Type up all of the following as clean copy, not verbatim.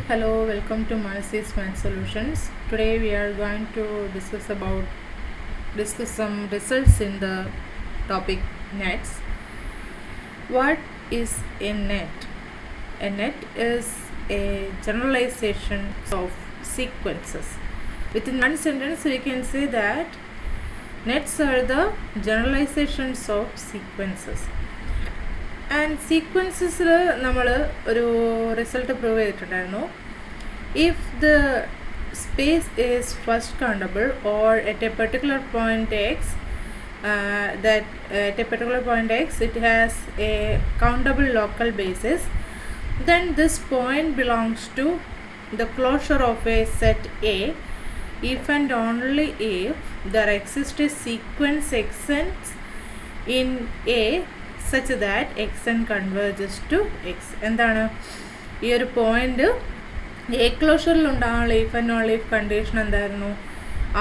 Hello, welcome to Manasi's Math Solutions. Today we are going to discuss some results in the topic nets. What is a net? A net is a generalization of sequences. Within one sentence we can say that nets are the generalizations of sequences. And sequences നമ്മൾ ഒരു result prove ചെയ്തിട്ടുണ്ടായിരുന്നു. If the space is first countable or at a particular point x, it has a countable local basis, then this point belongs to the closure of a set A if and only if there exists a sequence xn in A such that xn converges to x. എന്താണ് ഈ ഒരു point A ക്ലോഷറിൽ ഉണ്ടാകാനുള്ള if and only if condition എന്തായിരുന്നു?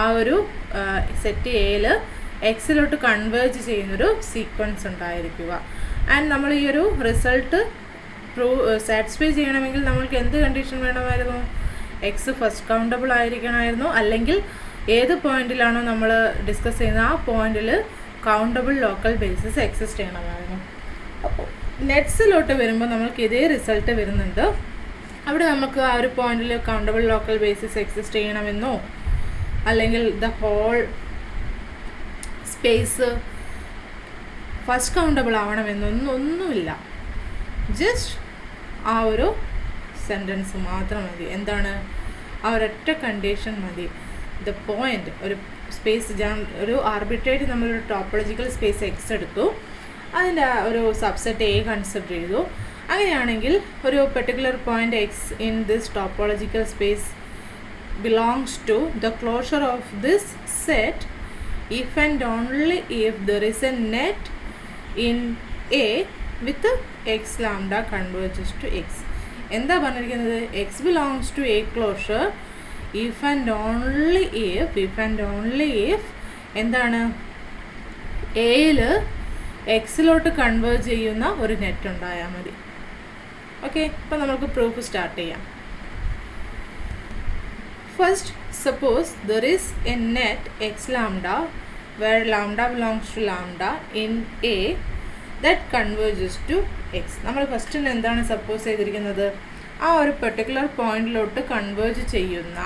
ആ ഒരു set എയിൽ എക്സിലോട്ട് converge ചെയ്യുന്നൊരു sequence ഉണ്ടായിരിക്കുക. ആൻഡ് നമ്മൾ ഈ ഒരു റിസൾട്ട് സാറ്റിസ്ഫൈ ചെയ്യണമെങ്കിൽ നമ്മൾക്ക് എന്ത് കണ്ടീഷൻ വേണമായിരുന്നു? എക്സ് ഫസ്റ്റ് കൗണ്ടബിൾ ആയിരിക്കണമായിരുന്നു, അല്ലെങ്കിൽ ഏത് പോയിന്റിലാണോ നമ്മൾ ഡിസ്കസ് ചെയ്യുന്നത് ആ പോയിന്റിൽ കൗണ്ടബിൾ ലോക്കൽ ബേസിസ് എക്സിസ്റ്റ് ചെയ്യണമായിരുന്നു. അപ്പോൾ നെറ്റ്സിലോട്ട് വരുമ്പോൾ നമ്മൾക്ക് ഇതേ റിസൾട്ട് വരുന്നുണ്ട്. അവിടെ നമുക്ക് ആ ഒരു പോയിന്റിൽ കൗണ്ടബിൾ ലോക്കൽ ബേസിസ് എക്സിസ്റ്റ് ചെയ്യണമെന്നോ അല്ലെങ്കിൽ the whole space first countable ആവണമെന്നൊന്നുമില്ല. ജസ്റ്റ് ആ ഒരു സെൻറ്റൻസ് മാത്രം മതി. എന്താണ്? ആ ഒരൊറ്റ കണ്ടീഷൻ മതി. ദ പോയിന്റ് ഒരു സ്പേസ് ഒരു ആർബിട്രേറ്റ് നമ്മളൊരു ടോപ്പോളജിക്കൽ സ്പേസ് എക്സ് എടുത്തു, അതിൻ്റെ ഒരു സബ്സെറ്റ് എ കൺസിഡർ ചെയ്തു. അങ്ങനെയാണെങ്കിൽ ഒരു particular point X in this topological space belongs to the closure of this set if and only if there is a net in A with X lambda converges to X. എന്താ പറഞ്ഞിരിക്കുന്നത്? X belongs to A closure if and only if എന്താണ്? എയിൽ എക്സിലോട്ട് converge ചെയ്യുന്ന ഒരു net ഉണ്ടായാൽ മതി. Okay, ഇപ്പം നമുക്ക് പ്രൂഫ് സ്റ്റാർട്ട് ചെയ്യാം. First, suppose there is a net X lambda where lambda belongs to lambda in A that converges to X. നമ്മൾ ഫസ്റ്റ് എന്താണ് സപ്പോസ് ചെയ്തിരിക്കുന്നത്? ആ ഒരു പെർട്ടിക്കുലർ പോയിന്റിലോട്ട് കൺവേർജ് ചെയ്യുന്ന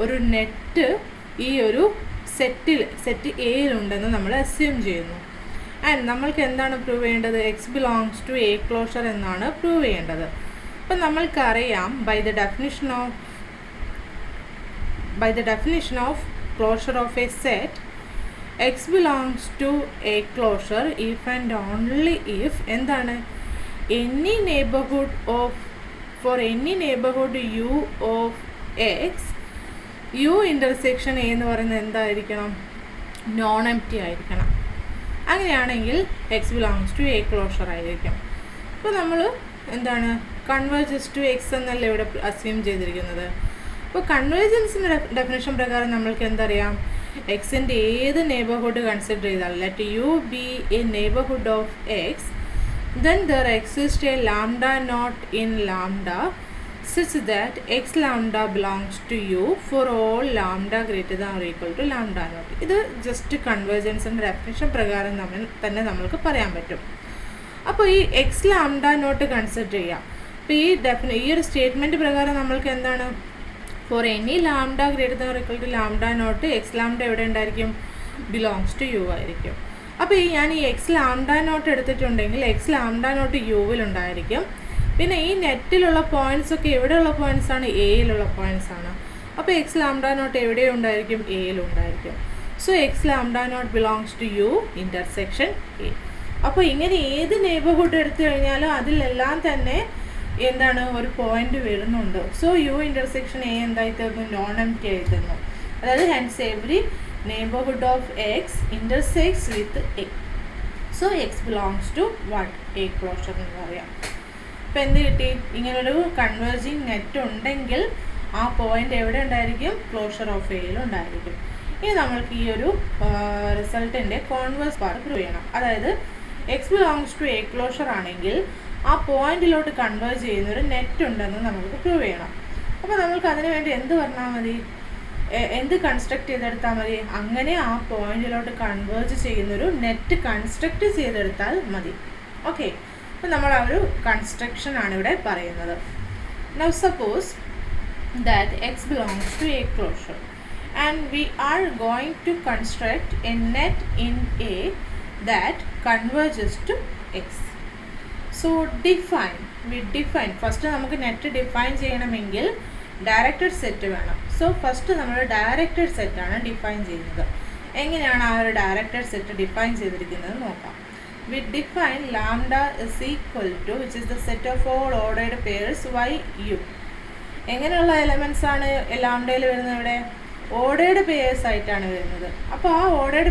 ഒരു നെറ്റ് ഈ ഒരു സെറ്റ് എയിലുണ്ടെന്ന് നമ്മൾ അസ്യൂം ചെയ്യുന്നു. ആൻഡ് നമ്മൾക്ക് എന്താണ് പ്രൂവ് ചെയ്യേണ്ടത്? X belongs to A closure എന്നാണ് പ്രൂവ് ചെയ്യേണ്ടത്. അപ്പം നമ്മൾക്കറിയാം by the definition of closure of a set x belongs to A closure if and only if എന്താണ്? Any neighbourhood of for any neighborhood u of x, u intersection a എന്ന് പറയുന്നത് എന്തായിരിക്കണം? Non empty ആയിരിക്കണം. അങ്ങനെയാണെങ്കിൽ X belongs to A closure ആയിരിക്കും. അപ്പോൾ നമ്മൾ എന്താണ്? കൺവേർജസ് ടു എക്സ് എന്നല്ല ഇവിടെ അസ്യൂം ചെയ്തിരിക്കുന്നത്. അപ്പോൾ കൺവേർജൻസിൻ്റെ ഡെഫിനേഷൻ പ്രകാരം നമ്മൾക്ക് എന്തറിയാം? എക്സിൻ്റെ ഏത് നെയ്ബർഹുഡ് കൺസിഡർ ചെയ്താൽ let you B A neighbourhood of X, then there exists a lambda naught in lambda such that x lambda belongs to u for all lambda greater than or equal to lambda naught. ഇത് just കൺവേർജൻസിൻ്റെ definition പ്രകാരം തന്നെ നമ്മൾക്ക് പറയാൻ പറ്റും. അപ്പോൾ ഈ X lambda not consider ചെയ്യാം. അപ്പോൾ ഈ ഒരു സ്റ്റേറ്റ്മെൻറ്റ് പ്രകാരം നമ്മൾക്ക് എന്താണ്? For any lambda greater than or equal to lambda naught X lambda എവിടെ ഉണ്ടായിരിക്കും? ബിലോങ്സ് ടു യു ആയിരിക്കും. അപ്പോൾ ഞാൻ ഈ എക്സ് ലാംഡ നോട്ട് എടുത്തിട്ടുണ്ടെങ്കിൽ എക്സ് ലാംഡ നോട്ട് യുവിലുണ്ടായിരിക്കും. പിന്നെ ഈ നെറ്റിലുള്ള പോയിൻറ്റ്സ് ഒക്കെ എവിടെയുള്ള പോയിൻറ്റ്സ് ആണ്? എയിലുള്ള പോയിൻറ്റ്സ് ആണ്. അപ്പോൾ എക്സ് ലാംഡ നോട്ട് എവിടെയുണ്ടായിരിക്കും? എയിലുണ്ടായിരിക്കും. So x lambda naught belongs to u intersection a. അപ്പോൾ ഇങ്ങനെ ഏത് നെയ്ബർഹുഡ് എടുത്തു കഴിഞ്ഞാലും അതിലെല്ലാം തന്നെ എന്താണ്? ഒരു പോയിന്റ് വരുന്നുണ്ട്. സോ യു ഇൻ്റർസെക്ഷൻ എ എന്തായി തീർന്നു? നോൺ എംപ്റ്റി ആയി തീർന്നു. അതായത് hence every neighborhood of x intersects with a. So x belongs to what? A closure എന്ന് പറയാം. അപ്പോൾ എന്ത് കിട്ടി? ഇങ്ങനൊരു കൺവേർജിങ് നെറ്റ് ഉണ്ടെങ്കിൽ ആ പോയിന്റ് എവിടെ ഉണ്ടായിരിക്കും? ക്ലോഷർ ഓഫ് എയിൽ ഉണ്ടായിരിക്കും. ഇനി നമ്മൾക്ക് ഈ ഒരു റിസൾട്ടിൻ്റെ കോൺവേഴ്സ് പാർട്ട് പ്രൂവ് ചെയ്യണം. അതായത് X belongs to A closure ആണെങ്കിൽ ആ പോയിന്റിലോട്ട് കൺവേർജ് ചെയ്യുന്നൊരു നെറ്റ് ഉണ്ടെന്ന് നമുക്ക് പ്രൂവ് ചെയ്യണം. അപ്പോൾ നമ്മൾക്ക് അതിന് വേണ്ടി എന്ത് പറഞ്ഞാൽ മതി, എന്ത് കൺസ്ട്രക്ട് ചെയ്തെടുത്താൽ മതി, അങ്ങനെ ആ പോയിന്റിലോട്ട് കൺവേർജ് ചെയ്യുന്നൊരു നെറ്റ് കൺസ്ട്രക്ട് ചെയ്തെടുത്താൽ മതി. ഓക്കെ, അപ്പോൾ നമ്മൾ ആ ഒരു കൺസ്ട്രക്ഷൻ ആണ് ഇവിടെ പറയുന്നത്. Now suppose that x belongs to a closure and we are going to construct a net in A that converges to x. So we define first നമുക്ക് നെറ്റ് ഡിഫൈൻ ചെയ്യണമെങ്കിൽ ഡയറക്റ്റഡ് സെറ്റ് വേണം. So first നമ്മൾ directed സെറ്റാണ് define ചെയ്യുന്നത്. എങ്ങനെയാണ് ആ ഒരു directed set define ചെയ്തിരിക്കുന്നത് നോക്കാം. We define lambda is equal to which is the set of all ordered pairs y u. എങ്ങനെയുള്ള എലമെൻറ്റ്സ് ആണ് ലാംഡയിൽ വരുന്നത്? ഇവിടെ ഓർഡേർഡ് പേയേഴ്സ് ആയിട്ടാണ് വരുന്നത്. അപ്പോൾ ആ ഓർഡേർഡ്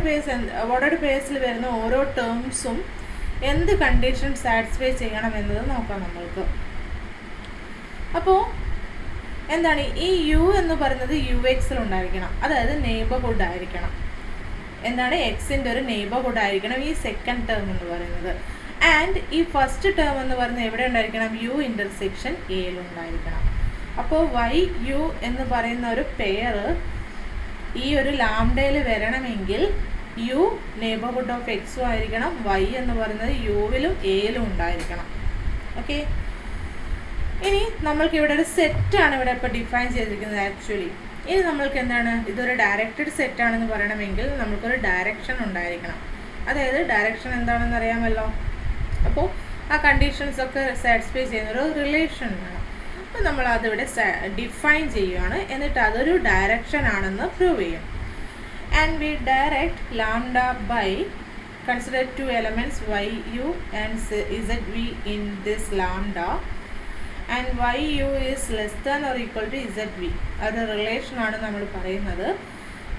പേയേഴ്സിൽ വരുന്ന ഓരോ ടേംസും എന്ത് കണ്ടീഷൻ സാറ്റിസ്ഫൈ ചെയ്യണം എന്നത് നോക്കാം നമ്മൾക്ക്. അപ്പോൾ എന്താണ് ഈ യു എന്ന് പറയുന്നത് യു എക്സിൽ ഉണ്ടായിരിക്കണം, അതായത് നെയ്ബർഹുഡ് ആയിരിക്കണം. എന്താണ് എക്സിൻ്റെ ഒരു നെയ്ബർഹുഡ് ആയിരിക്കണം ഈ സെക്കൻഡ് ടേം എന്ന് പറയുന്നത്. ആൻഡ് ഈ ഫസ്റ്റ് ടേം എന്ന് പറയുന്നത് എവിടെ ഉണ്ടായിരിക്കണം? യു ഇൻ്റർസെക്ഷൻ എയിലുണ്ടായിരിക്കണം. അപ്പോൾ വൈ യു എന്ന് പറയുന്ന ഒരു പെയർ ഈ ഒരു ലാംഡയിൽ വരണമെങ്കിൽ യു നെയ്ബർഹുഡ് ഓഫ് എക്സും ആയിരിക്കണം, വൈ എന്ന് പറയുന്നത് യുവിലും എയിലും ഉണ്ടായിരിക്കണം. ഓക്കെ, ഇനി നമ്മൾക്ക് ഇവിടെ ഒരു സെറ്റാണ് ഇവിടെ ഇപ്പോൾ ഡിഫൈൻ ചെയ്തിരിക്കുന്നത് ആക്ച്വലി. ഇനി നമ്മൾക്ക് എന്താണ്, ഇതൊരു ഡയറക്റ്റഡ് സെറ്റാണെന്ന് പറയണമെങ്കിൽ നമ്മൾക്കൊരു ഡയറക്ഷൻ ഉണ്ടായിരിക്കണം. അതായത് ഡയറക്ഷൻ എന്താണെന്ന് അറിയാമല്ലോ. അപ്പോൾ ആ കണ്ടീഷൻസ് ഒക്കെ സാറ്റിസ്ഫൈ ചെയ്യുന്നൊരു റിലേഷൻ വേണം. അപ്പോൾ നമ്മൾ അതിവിടെ ഡിഫൈൻ ചെയ്യുകയാണ്, എന്നിട്ട് അതൊരു ഡയറക്ഷൻ ആണെന്ന് പ്രൂവ് ചെയ്യും. And we direct lambda by consider two elements Y U and Z V in this lambda and Y U is less than or equal to Z V. ഒരു റിലേഷനാണ് നമ്മൾ പറയുന്നത്.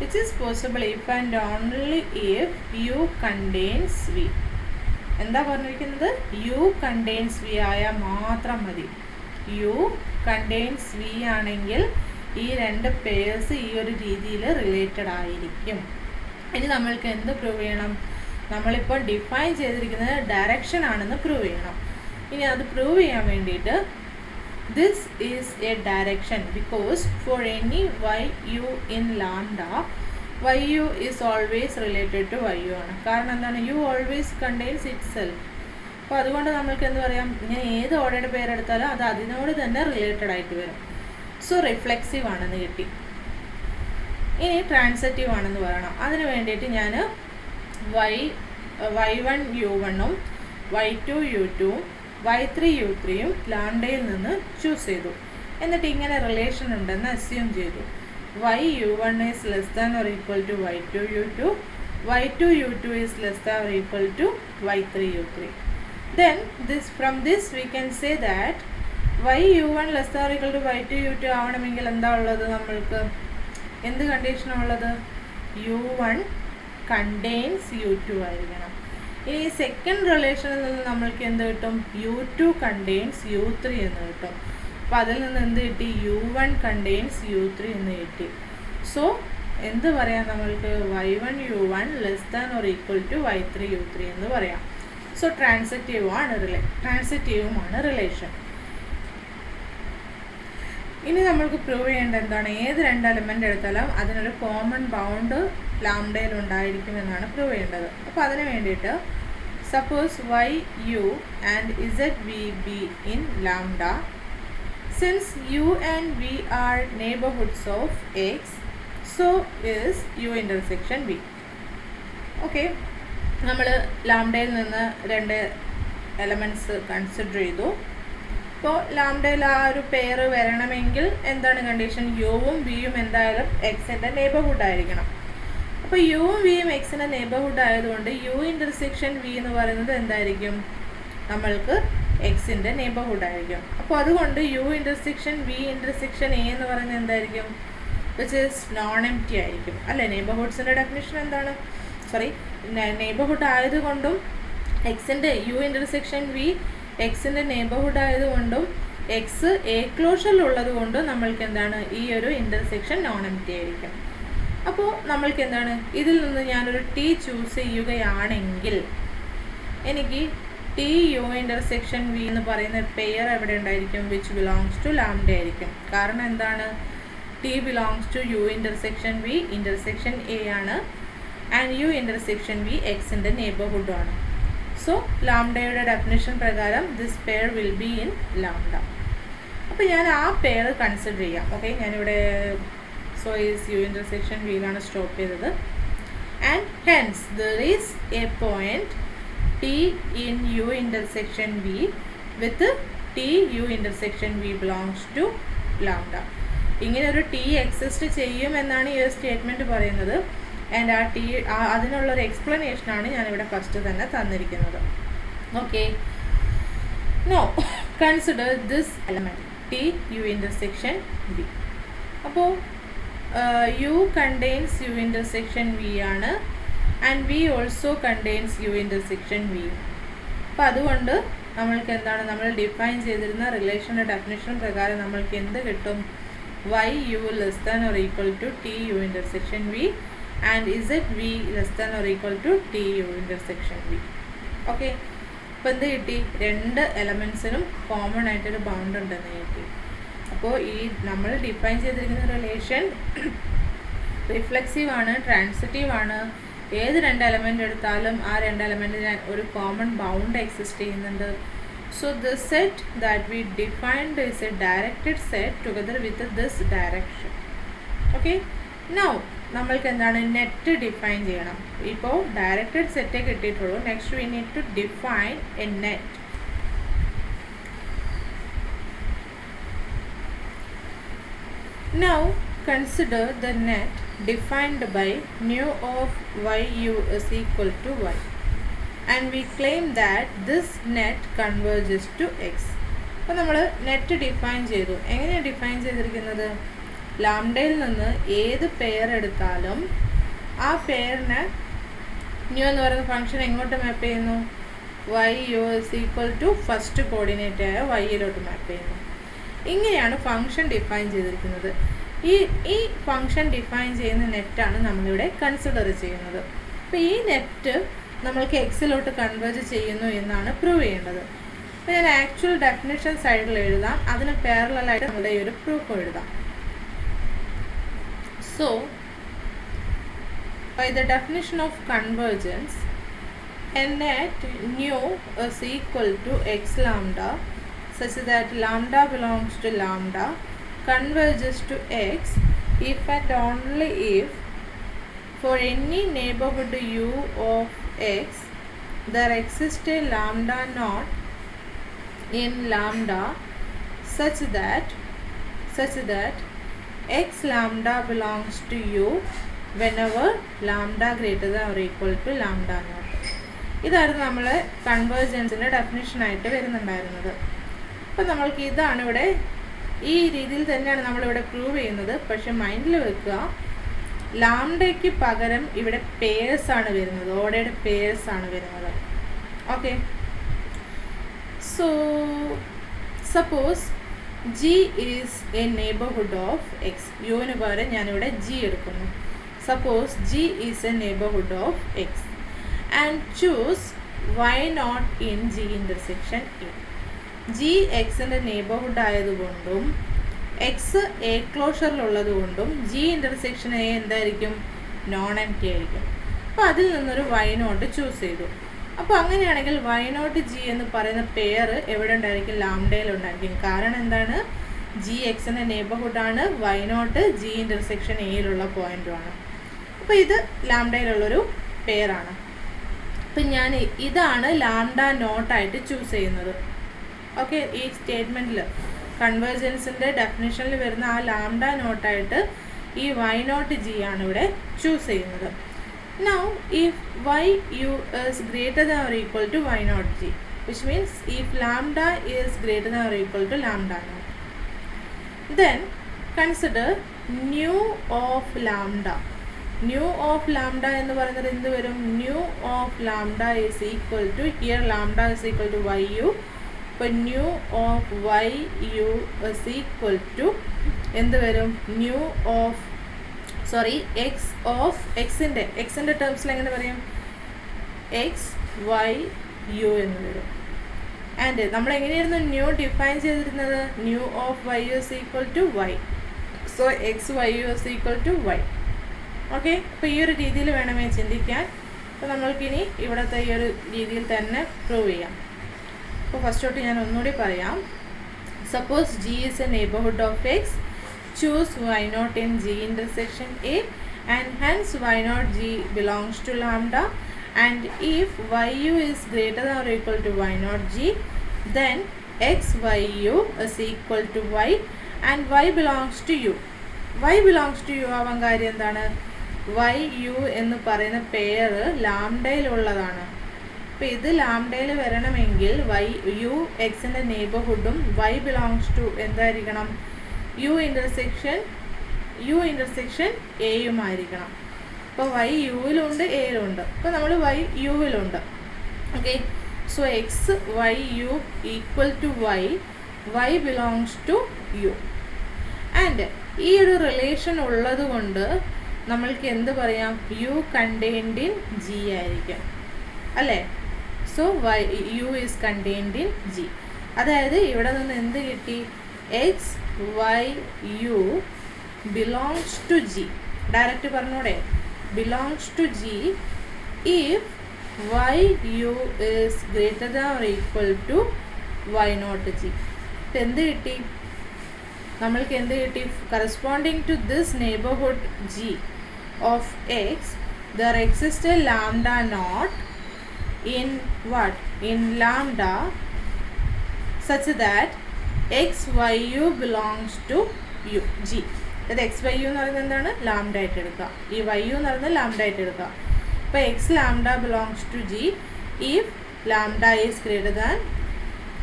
Which is possible if and only if U contains V. എന്താ പറഞ്ഞിരിക്കുന്നത്? U contains V ആയാൽ മാത്രം മതി. U contains V ആണെങ്കിൽ ഈ രണ്ട് പേഴ്സ് ഈ ഒരു രീതിയിൽ റിലേറ്റഡ് ആയിരിക്കും. ഇനി നമ്മൾക്ക് എന്ത് പ്രൂവ് ചെയ്യണം? നമ്മളിപ്പോൾ ഡിഫൈൻ ചെയ്തിരിക്കുന്നത് ഡയറക്ഷൻ ആണെന്ന് പ്രൂവ് ചെയ്യണം. ഇനി അത് പ്രൂവ് ചെയ്യാൻ വേണ്ടിയിട്ട് this is a direction because for any Y U in lambda Y U is always related to Y U ആണ്. കാരണം എന്താണ്? U always contains itself. അപ്പോൾ അതുകൊണ്ട് നമ്മൾക്ക് എന്ത് പറയാം, ഇങ്ങനെ ഏത് ഓർഡേഡ് പേരെടുത്താലും അത് അതിനോട് തന്നെ റിലേറ്റഡ് ആയിട്ട് വരും. സോ റിഫ്ലെക്സീവ് ആണെന്ന് കിട്ടി. ഇനി ട്രാൻസിറ്റീവ് ആണെന്ന് പറയണം. അതിന് വേണ്ടിയിട്ട് ഞാൻ y1 u1ഉം y2 u2ഉം y3 u3യും ലാംഡയിൽ നിന്ന് ചൂസ് ചെയ്തു. എന്നിട്ട് ഇങ്ങനെ റിലേഷൻ ഉണ്ടെന്ന് അസ്യൂം ചെയ്തു. y u1 is less than or equal to y2 u2, y2 u2 is less than or equal to y3 u3. Then from this we can say that y u1 less than or equal to y2 u2 ആവണമെങ്കിൽ എന്താ ഉള്ളത്? നമ്മൾക്ക് എന്ത് കണ്ടീഷനാണ് ഉള്ളത്? u1 contains u2 ആയിരിക്കണം. ഇനി second റിലേഷനിൽ നിന്ന് നമ്മൾക്ക് എന്ത് കിട്ടും? u2 contains u3 എന്ന് കിട്ടും. അപ്പോൾ അതിൽ നിന്ന് എന്ത് കിട്ടി? u1 contains u3 എന്ന് കിട്ടി. സോ എന്ത് പറയാം നമ്മൾക്ക്? y1 u1 less than or equal to y3 u3 എന്ന് പറയാം. സോ ട്രാൻസിറ്റീവുമാണ് റിലേഷൻ. ഇനി നമ്മൾക്ക് പ്രൂവ് ചെയ്യേണ്ട എന്താണ്? ഏത് രണ്ട് എലമെൻ്റ് എടുത്താലും അതിനൊരു കോമൺ ബൗണ്ട് ലാംഡയിൽ ഉണ്ടായിരിക്കുമെന്നാണ് പ്രൂവ് ചെയ്യേണ്ടത്. അപ്പോൾ അതിന് വേണ്ടിയിട്ട് suppose Y U and Z V B in lambda since you and we R neighbourhoods of X so is U intersection V. Okay, നമ്മൾ ലാംഡയിൽ നിന്ന് രണ്ട് എലമെൻറ്റ്സ് കൺസിഡർ ചെയ്തു. അപ്പോൾ ലാംഡയിൽ ആ ഒരു പെയർ വരണമെങ്കിൽ എന്താണ് കണ്ടീഷൻ? യുവും വിയും എന്തായാലും എക്സിൻ്റെ നെയ്ബർഹുഡ് ആയിരിക്കണം. അപ്പോൾ യുവും വിയും എക്സിൻ്റെ നെയ്ബർഹുഡ് ആയതുകൊണ്ട് യു ഇൻ്റർസെക്ഷൻ വി എന്ന് പറയുന്നത് എന്തായിരിക്കും? നമ്മൾക്ക് എക്സിൻ്റെ നെയ്ബർഹുഡ് ആയിരിക്കും. അപ്പോൾ അതുകൊണ്ട് U intersection V intersection A എന്ന് പറയുന്നത് എന്തായിരിക്കും? വിച്ച് ഈസ് നോൺ എംപ്റ്റി ആയിരിക്കും അല്ലേ? നെയ്ബർഹുഡ്സിൻ്റെ ഡെഫിനിഷൻ എന്താണ്? നെയ്ബർഹുഡ് ആയതുകൊണ്ടും എക്സിൻ്റെ യു ഇൻ്റർസെക്ഷൻ വി എക്സിൻ്റെ നെയ്ബർഹുഡ് ആയതുകൊണ്ടും എക്സ് എ ക്ലോഷറിലുള്ളത് കൊണ്ടും നമ്മൾക്ക് എന്താണ്? ഈ ഒരു ഇൻ്റർസെക്ഷൻ നോൺ എംപ്റ്റി ആയിരിക്കും. അപ്പോൾ നമ്മൾക്ക് എന്താണ്? ഇതിൽ നിന്ന് ഞാനൊരു ടി ചൂസ് ചെയ്യുകയാണെങ്കിൽ എനിക്ക് T T U intersection V എന്ന് പറയുന്ന പെയർ എവിടെ ഉണ്ടായിരിക്കും? വിച്ച് ബിലോങ്സ് ടു ലാംഡ ആയിരിക്കും. കാരണം എന്താണ്? T belongs to u intersection V, intersection a ആണ്, ആൻഡ് യു ഇൻ്റർസെക്ഷൻ വി എക്സിൻ്റെ നെയ്ബർഹുഡാണ്. സോ ലാംഡയുടെ ഡെഫിനിഷൻ പ്രകാരം this pair will be in lambda. അപ്പോൾ ഞാൻ ആ പെയർ കൺസിഡർ ചെയ്യാം. ഓക്കെ, ഞാനിവിടെ സോ ഈസ് യു ഇൻ്റർസെക്ഷൻ വിയിലാണ് സ്റ്റോപ്പ് ചെയ്തത്. And hence there is a point t in u intersection v with t U intersection v belongs to lambda. ഇങ്ങനെ ഒരു T exist ചെയ്യുമെന്നാണ് ഈ ഒരു സ്റ്റേറ്റ്മെൻറ്റ് പറയുന്നത്. ആൻഡ് ആ ടി അതിനുള്ളൊരു എക്സ്പ്ലനേഷനാണ് ഞാനിവിടെ ഫസ്റ്റ് തന്നെ തന്നിരിക്കുന്നത്. Okay, now consider this element t U intersection v. അപ്പോൾ u contains u intersection v ആണ്, and v also contains u intersection v. അപ്പോൾ അതുകൊണ്ട് നമ്മൾക്ക് എന്താണ്, നമ്മൾ ഡിഫൈൻ ചെയ്തിരുന്ന റിലേഷൻ്റെ ഡെഫിനിഷൻ പ്രകാരം നമ്മൾക്ക് എന്ത് കിട്ടും? y u less than or equal to t u intersection v and z v less than or equal to t u intersection v. Okay, അപ്പോൾ എന്ത് കിട്ടി? രണ്ട് എലമെൻസിനും കോമൺ ആയിട്ടൊരു ബൗണ്ട് ഉണ്ടെന്ന് കിട്ടി. അപ്പോൾ ഈ നമ്മൾ ഡിഫൈൻ ചെയ്തിരിക്കുന്ന റിലേഷൻ റിഫ്ലെക്സീവ് ആണ്, ട്രാൻസിറ്റീവ് ആണ്. ഏത് രണ്ട് എലമെൻ്റ് എടുത്താലും ആ രണ്ട് എലമെൻറ്റിന് ഒരു കോമൺ ബൗണ്ട് എക്സിസ്റ്റ് ചെയ്യുന്നുണ്ട്. So the set that we defined is a directed set together with this direction. Okay, now നമ്മൾക്ക് എന്താണ് നെറ്റ് ഡിഫൈൻ ചെയ്യണം. ഇപ്പോൾ ഡയറക്റ്റഡ് സെറ്റേ കിട്ടിയിട്ടുള്ളൂ. Next we need to define a net. Now consider the net defined by nu of yu is equal to y. And we claim that this net converges to x. അപ്പോൾ നമ്മൾ net define ചെയ്തു. എങ്ങനെയാണ് define ചെയ്തിരിക്കുന്നത്? ലാംഡയിൽ നിന്ന് ഏത് pair എടുത്താലും ആ പെയറിനെ new എന്ന് പറയുന്ന ഫംഗ്ഷൻ എങ്ങോട്ട് മാപ്പ് ചെയ്യുന്നു? Y U is equal to first coordinate ആയ വൈയിലോട്ട് മാപ്പ് ചെയ്യുന്നു. ഇങ്ങനെയാണ് ഫംഗ്ഷൻ ഡിഫൈൻ ചെയ്തിരിക്കുന്നത്. ഈ ഫംഗ്ഷൻ ഡിഫൈൻ ചെയ്യുന്ന നെറ്റാണ് നമ്മളിവിടെ കൺസിഡർ ചെയ്യുന്നത്. അപ്പോൾ ഈ നെറ്റ് നമ്മൾക്ക് എക്സിലോട്ട് കൺവേർജ് ചെയ്യുന്നു എന്നാണ് പ്രൂവ് ചെയ്യേണ്ടത്. അപ്പോൾ ഞാൻ ആക്ച്വൽ ഡെഫിനിഷൻ സൈഡിൽ എഴുതാം, അതിന് പാരലലായിട്ട് നമ്മുടെ ഈ ഒരു പ്രൂഫ് എഴുതാം. So by the definition of convergence a net nu is equal to X lambda such that lambda belongs to lambda converges to X if and only if for any neighborhood u of x there exists a lambda naught in lambda such that x lambda belongs to u whenever lambda greater than or equal to lambda naught. ഇതായിരുന്നു നമ്മൾ കൺവേർജൻസിൻ്റെ ഡെഫിനിഷനായിട്ട് വരുന്നുണ്ടായിരുന്നത്. അപ്പോൾ നമ്മൾക്ക് ഇതാണ് ഇവിടെ ഈ രീതിയിൽ തന്നെയാണ് നമ്മളിവിടെ പ്രൂവ് ചെയ്യുന്നത്. പക്ഷെ മൈൻഡിൽ വെക്കുക, ലാംഡയ്ക്ക് പകരം ഇവിടെ പേഴ്സാണ് വരുന്നത്, ഓർഡേഡ് പേഴ്സാണ് വരുന്നത്. Okay, so suppose G is a neighbourhood of X. യുവിന് പകരം ഞാനിവിടെ ജി എടുക്കുന്നു. Suppose G is a neighbourhood of X and choose Y naught in G intersection A. G എക്സിൻ്റെ നെയ്ബർഹുഡ് ആയതുകൊണ്ടും എക്സ് എ ക്ലോഷറിലുള്ളത് കൊണ്ടും ജി ഇൻ്റർസെക്ഷൻ എ എന്തായിരിക്കും? Non empty ആയിരിക്കും. അപ്പോൾ അതിൽ നിന്നൊരു വൈ നോട്ട് ചൂസ് ചെയ്തു. അപ്പോൾ അങ്ങനെയാണെങ്കിൽ വൈ നോട്ട് ജി എന്ന് പറയുന്ന പെയർ എവിടെ ഉണ്ടായിരിക്കും? ലാംഡയിലുണ്ടായിരിക്കും. കാരണം എന്താണ്? ജി എക്സിൻ്റെ നെയ്ബർഹുഡാണ്, വൈ നോട്ട് ജി ഇൻ്റർസെക്ഷൻ എയിലുള്ള പോയിൻ്റുമാണ്. അപ്പോൾ ഇത് ലാംഡയിലുള്ളൊരു പെയറാണ്. അപ്പം ഞാൻ ഇതാണ് ലാംഡ നോട്ടായിട്ട് ചൂസ് ചെയ്യുന്നത്. ഓക്കെ, ഈ സ്റ്റേറ്റ്മെൻറ്റിൽ കൺവേർജൻസിൻ്റെ ഡെഫിനിഷനിൽ വരുന്ന ആ ലാംഡ നോട്ടായിട്ട് ഈ വൈ നോട്ട് ജി ആണ് ഇവിടെ ചൂസ് ചെയ്യുന്നത്. Now if Y U is greater than or equal to Y naught G, which means if lambda is greater than or equal to lambda naught, then consider nu of lambda. Nu of lambda എന്ന് പറയുന്നത് എന്ത് വരും? Nu of lambda is equal to, here lambda is equal to Y U. അപ്പോൾ nu of Y U is equal to എന്ത് വരും? Nu of X of എക്സിൻ്റെ ടേംസിൽ എങ്ങനെ പറയും? എക്സ് വൈ യു എന്ന് വരും. ആൻഡ് നമ്മൾ എങ്ങനെയായിരുന്നു ന്യൂ ഡിഫൈൻ ചെയ്തിരുന്നത്? Nu of Y is equal to Y. So X Y is equal to Y. Okay, അപ്പോൾ ഈ ഒരു രീതിയിൽ വേണമേ ചിന്തിക്കാൻ. അപ്പോൾ നമ്മൾക്കിനി ഇവിടുത്തെ ഈ ഒരു രീതിയിൽ തന്നെ പ്രൂവ് ചെയ്യാം. അപ്പോൾ ഫസ്റ്റ് തൊട്ട് ഞാൻ ഒന്നുകൂടി പറയാം. Suppose G is a neighbourhood of X, choose Y naught in G intersection A and hence Y naught G belongs to lambda. And if yu is greater than or equal to y naught g, then x yu is equal to y and y belongs to u. Y belongs to u ആവാൻ കാര്യം എന്താണ്? yu എന്ന് പറയുന്ന pair ലാംഡയിലുള്ളതാണ്. അപ്പോൾ ഇത് ലാംഡയിൽ വരണമെങ്കിൽ yu എക്സിൻ്റെ നെയ്ബർഹുഡും y ബിലോങ്സ് ടു എന്തായിരിക്കണം? യു ഇൻ്റർസെക്ഷൻ എയുമായിരിക്കണം. അപ്പോൾ വൈ യുവിലുണ്ട് എയിലുണ്ട്. അപ്പോൾ നമ്മൾ വൈ യുവിലുണ്ട്. Okay, so X Y U equal to Y belongs to U. And ഈ ഒരു റിലേഷൻ ഉള്ളത് കൊണ്ട് നമ്മൾക്ക് എന്ത് പറയാം? യു കണ്ടെയ്ൻഡ് ഇൻ ജി ആയിരിക്കും അല്ലേ? So U is contained in G. അതായത് ഇവിടെ നിന്ന് എന്ത് കിട്ടി? X Y U belongs to G. Direct പറഞ്ഞൂടെ? belongs to G if yu is greater than or equal to y naught G. എന്ത് കിട്ടി? നമ്മൾക്ക് എന്ത് കിട്ടി? corresponding to this neighborhood G of x, there exists a lambda naught in what? In lambda such that x yu belongs to u G. അത് X Y U എന്ന് പറയുന്നത് എന്താണ്? Lambda ആയിട്ട് എടുക്കുക. ഈ വൈ യു എന്ന് പറയുന്നത് ലാംഡ ആയിട്ട് എടുക്കുക. അപ്പോൾ X lambda belongs to G if lambda is greater than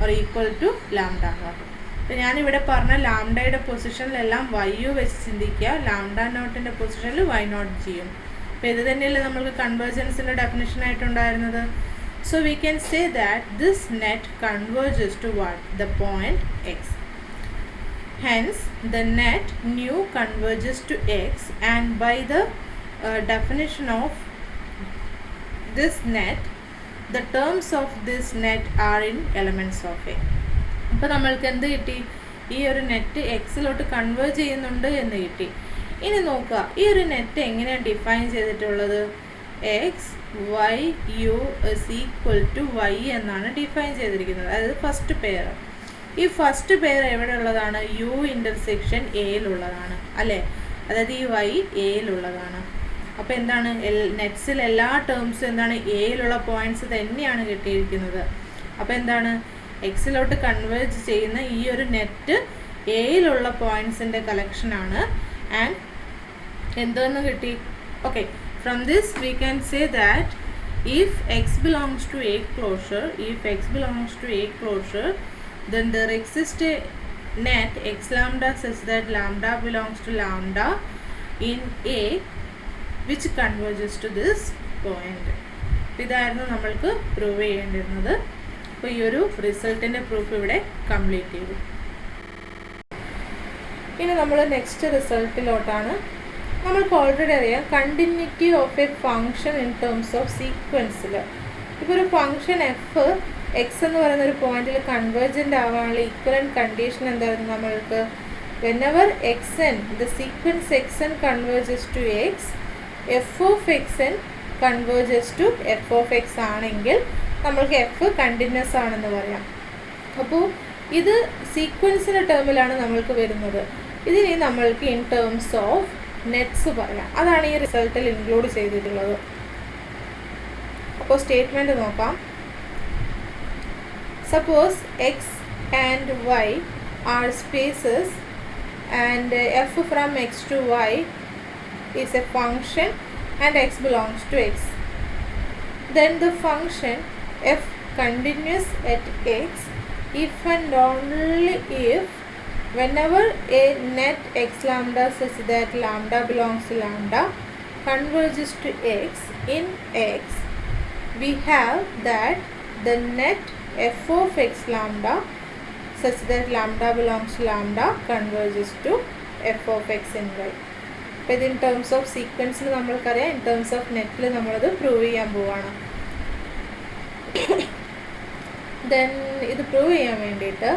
or equal to lambda. അപ്പോൾ ഞാനിവിടെ പറഞ്ഞ ലാംഡയുടെ പൊസിഷനിലെല്ലാം വൈ യു വെച്ച് ചിന്തിക്കുക, ലാംഡ നോട്ടിൻ്റെ പൊസിഷനിൽ വൈ നോട്ട് ജിയും. അപ്പോൾ ഇത് തന്നെയല്ലേ നമ്മൾക്ക് കൺവേർജൻസിൻ്റെ ഡെഫിനിഷൻ ആയിട്ടുണ്ടായിരുന്നത്. So we can say that this net converges to what? The point X. Hence, the net nu converges to x, and by the definition of this net, the terms of this net are in elements of a. അപ്പോൾ നമ്മൾക്ക് എന്ത് കിട്ടി? ഈ ഒരു net എക്സിലോട്ട് converge ചെയ്യുന്നുണ്ട് എന്ന് കിട്ടി. ഇനി നോക്കുക, ഈ ഒരു നെറ്റ് എങ്ങനെയാണ് ഡിഫൈൻ ചെയ്തിട്ടുള്ളത്? X Y U is equal to Y എന്നാണ് ഡിഫൈൻ ചെയ്തിരിക്കുന്നത്. അതായത് ഫസ്റ്റ് പെയർ. ഈ ഫസ്റ്റ് പെയർ എവിടെ ഉള്ളതാണ്? യു ഇൻ്റർസെക്ഷൻ എയിലുള്ളതാണ് അല്ലേ? അതായത് ഈ വൈ എയിലുള്ളതാണ്. അപ്പോൾ എന്താണ്? നെറ്റ്സിൽ എല്ലാ ടേംസും എന്താണ്? എയിലുള്ള പോയിൻറ്റ്സ് തന്നെയാണ് കിട്ടിയിരിക്കുന്നത്. അപ്പോൾ എന്താണ്? എക്സിലോട്ട് കൺവേർജ് ചെയ്യുന്ന ഈ ഒരു നെറ്റ് എയിലുള്ള പോയിൻറ്റ്സിൻ്റെ കളക്ഷനാണ്. ആൻഡ് എന്തെന്ന് കിട്ടി? Okay, from this V can say that if x belongs to a closure, then there exists a net x lambda such that lambda belongs to lambda in A which converges to this point. ഇതായിരുന്നു നമ്മൾക്ക് prove ചെയ്യേണ്ടിരുന്നത്. അപ്പോൾ ഈ ഒരു റിസൾട്ടിൻ്റെ proof ഇവിടെ complete ചെയ്തു. ഇനി നമ്മൾ next റിസൾട്ടിലോട്ടാണ്. നമ്മൾക്ക് ഓൾറെഡി അറിയാം continuity of a function in terms of സീക്വൻസിൽ. ഇപ്പോൾ ഒരു ഫങ്ഷൻ എഫ് എക്സ് എന്ന് പറയുന്ന ഒരു പോയിന്റിൽ കൺവേർജൻ്റ് ആവാനുള്ള ഈക്വലൻറ്റ് കണ്ടീഷൻ എന്തായിരുന്നു നമ്മൾക്ക്? Whenever X N the sequence X N converges to X, F of X N converges to F of X ആണെങ്കിൽ നമ്മൾക്ക് എഫ് കണ്ടിന്യൂസ് ആണെന്ന് പറയാം. അപ്പോൾ ഇത് സീക്വൻസിൻ്റെ ടേമിലാണ് നമ്മൾക്ക് വരുന്നത്. ഇതിനെ നമ്മൾക്ക് ഇൻ ടേംസ് ഓഫ് നെറ്റ്സ് പറയാം. അതാണ് ഈ റിസൾട്ടിൽ ഇൻക്ലൂഡ് ചെയ്തിട്ടുള്ളത്. അപ്പോൾ സ്റ്റേറ്റ്മെൻറ്റ് നോക്കാം. Suppose x and y are spaces and f from x to y is a function and x belongs to x. Then the function f continues at x if and only if whenever a net x lambda such that lambda belongs to lambda converges to x in x, we have that the net f of x lambda such that lambda belongs to lambda converges to f of x in y. അപ്പോൾ ഇത് in terms of സീക്വൻസിൽ നമ്മൾക്കറിയാം, in terms of നെറ്റിൽ നമ്മളത് prove ചെയ്യാൻ പോവാണ്. Then ഇത് prove ചെയ്യാൻ വേണ്ടിയിട്ട്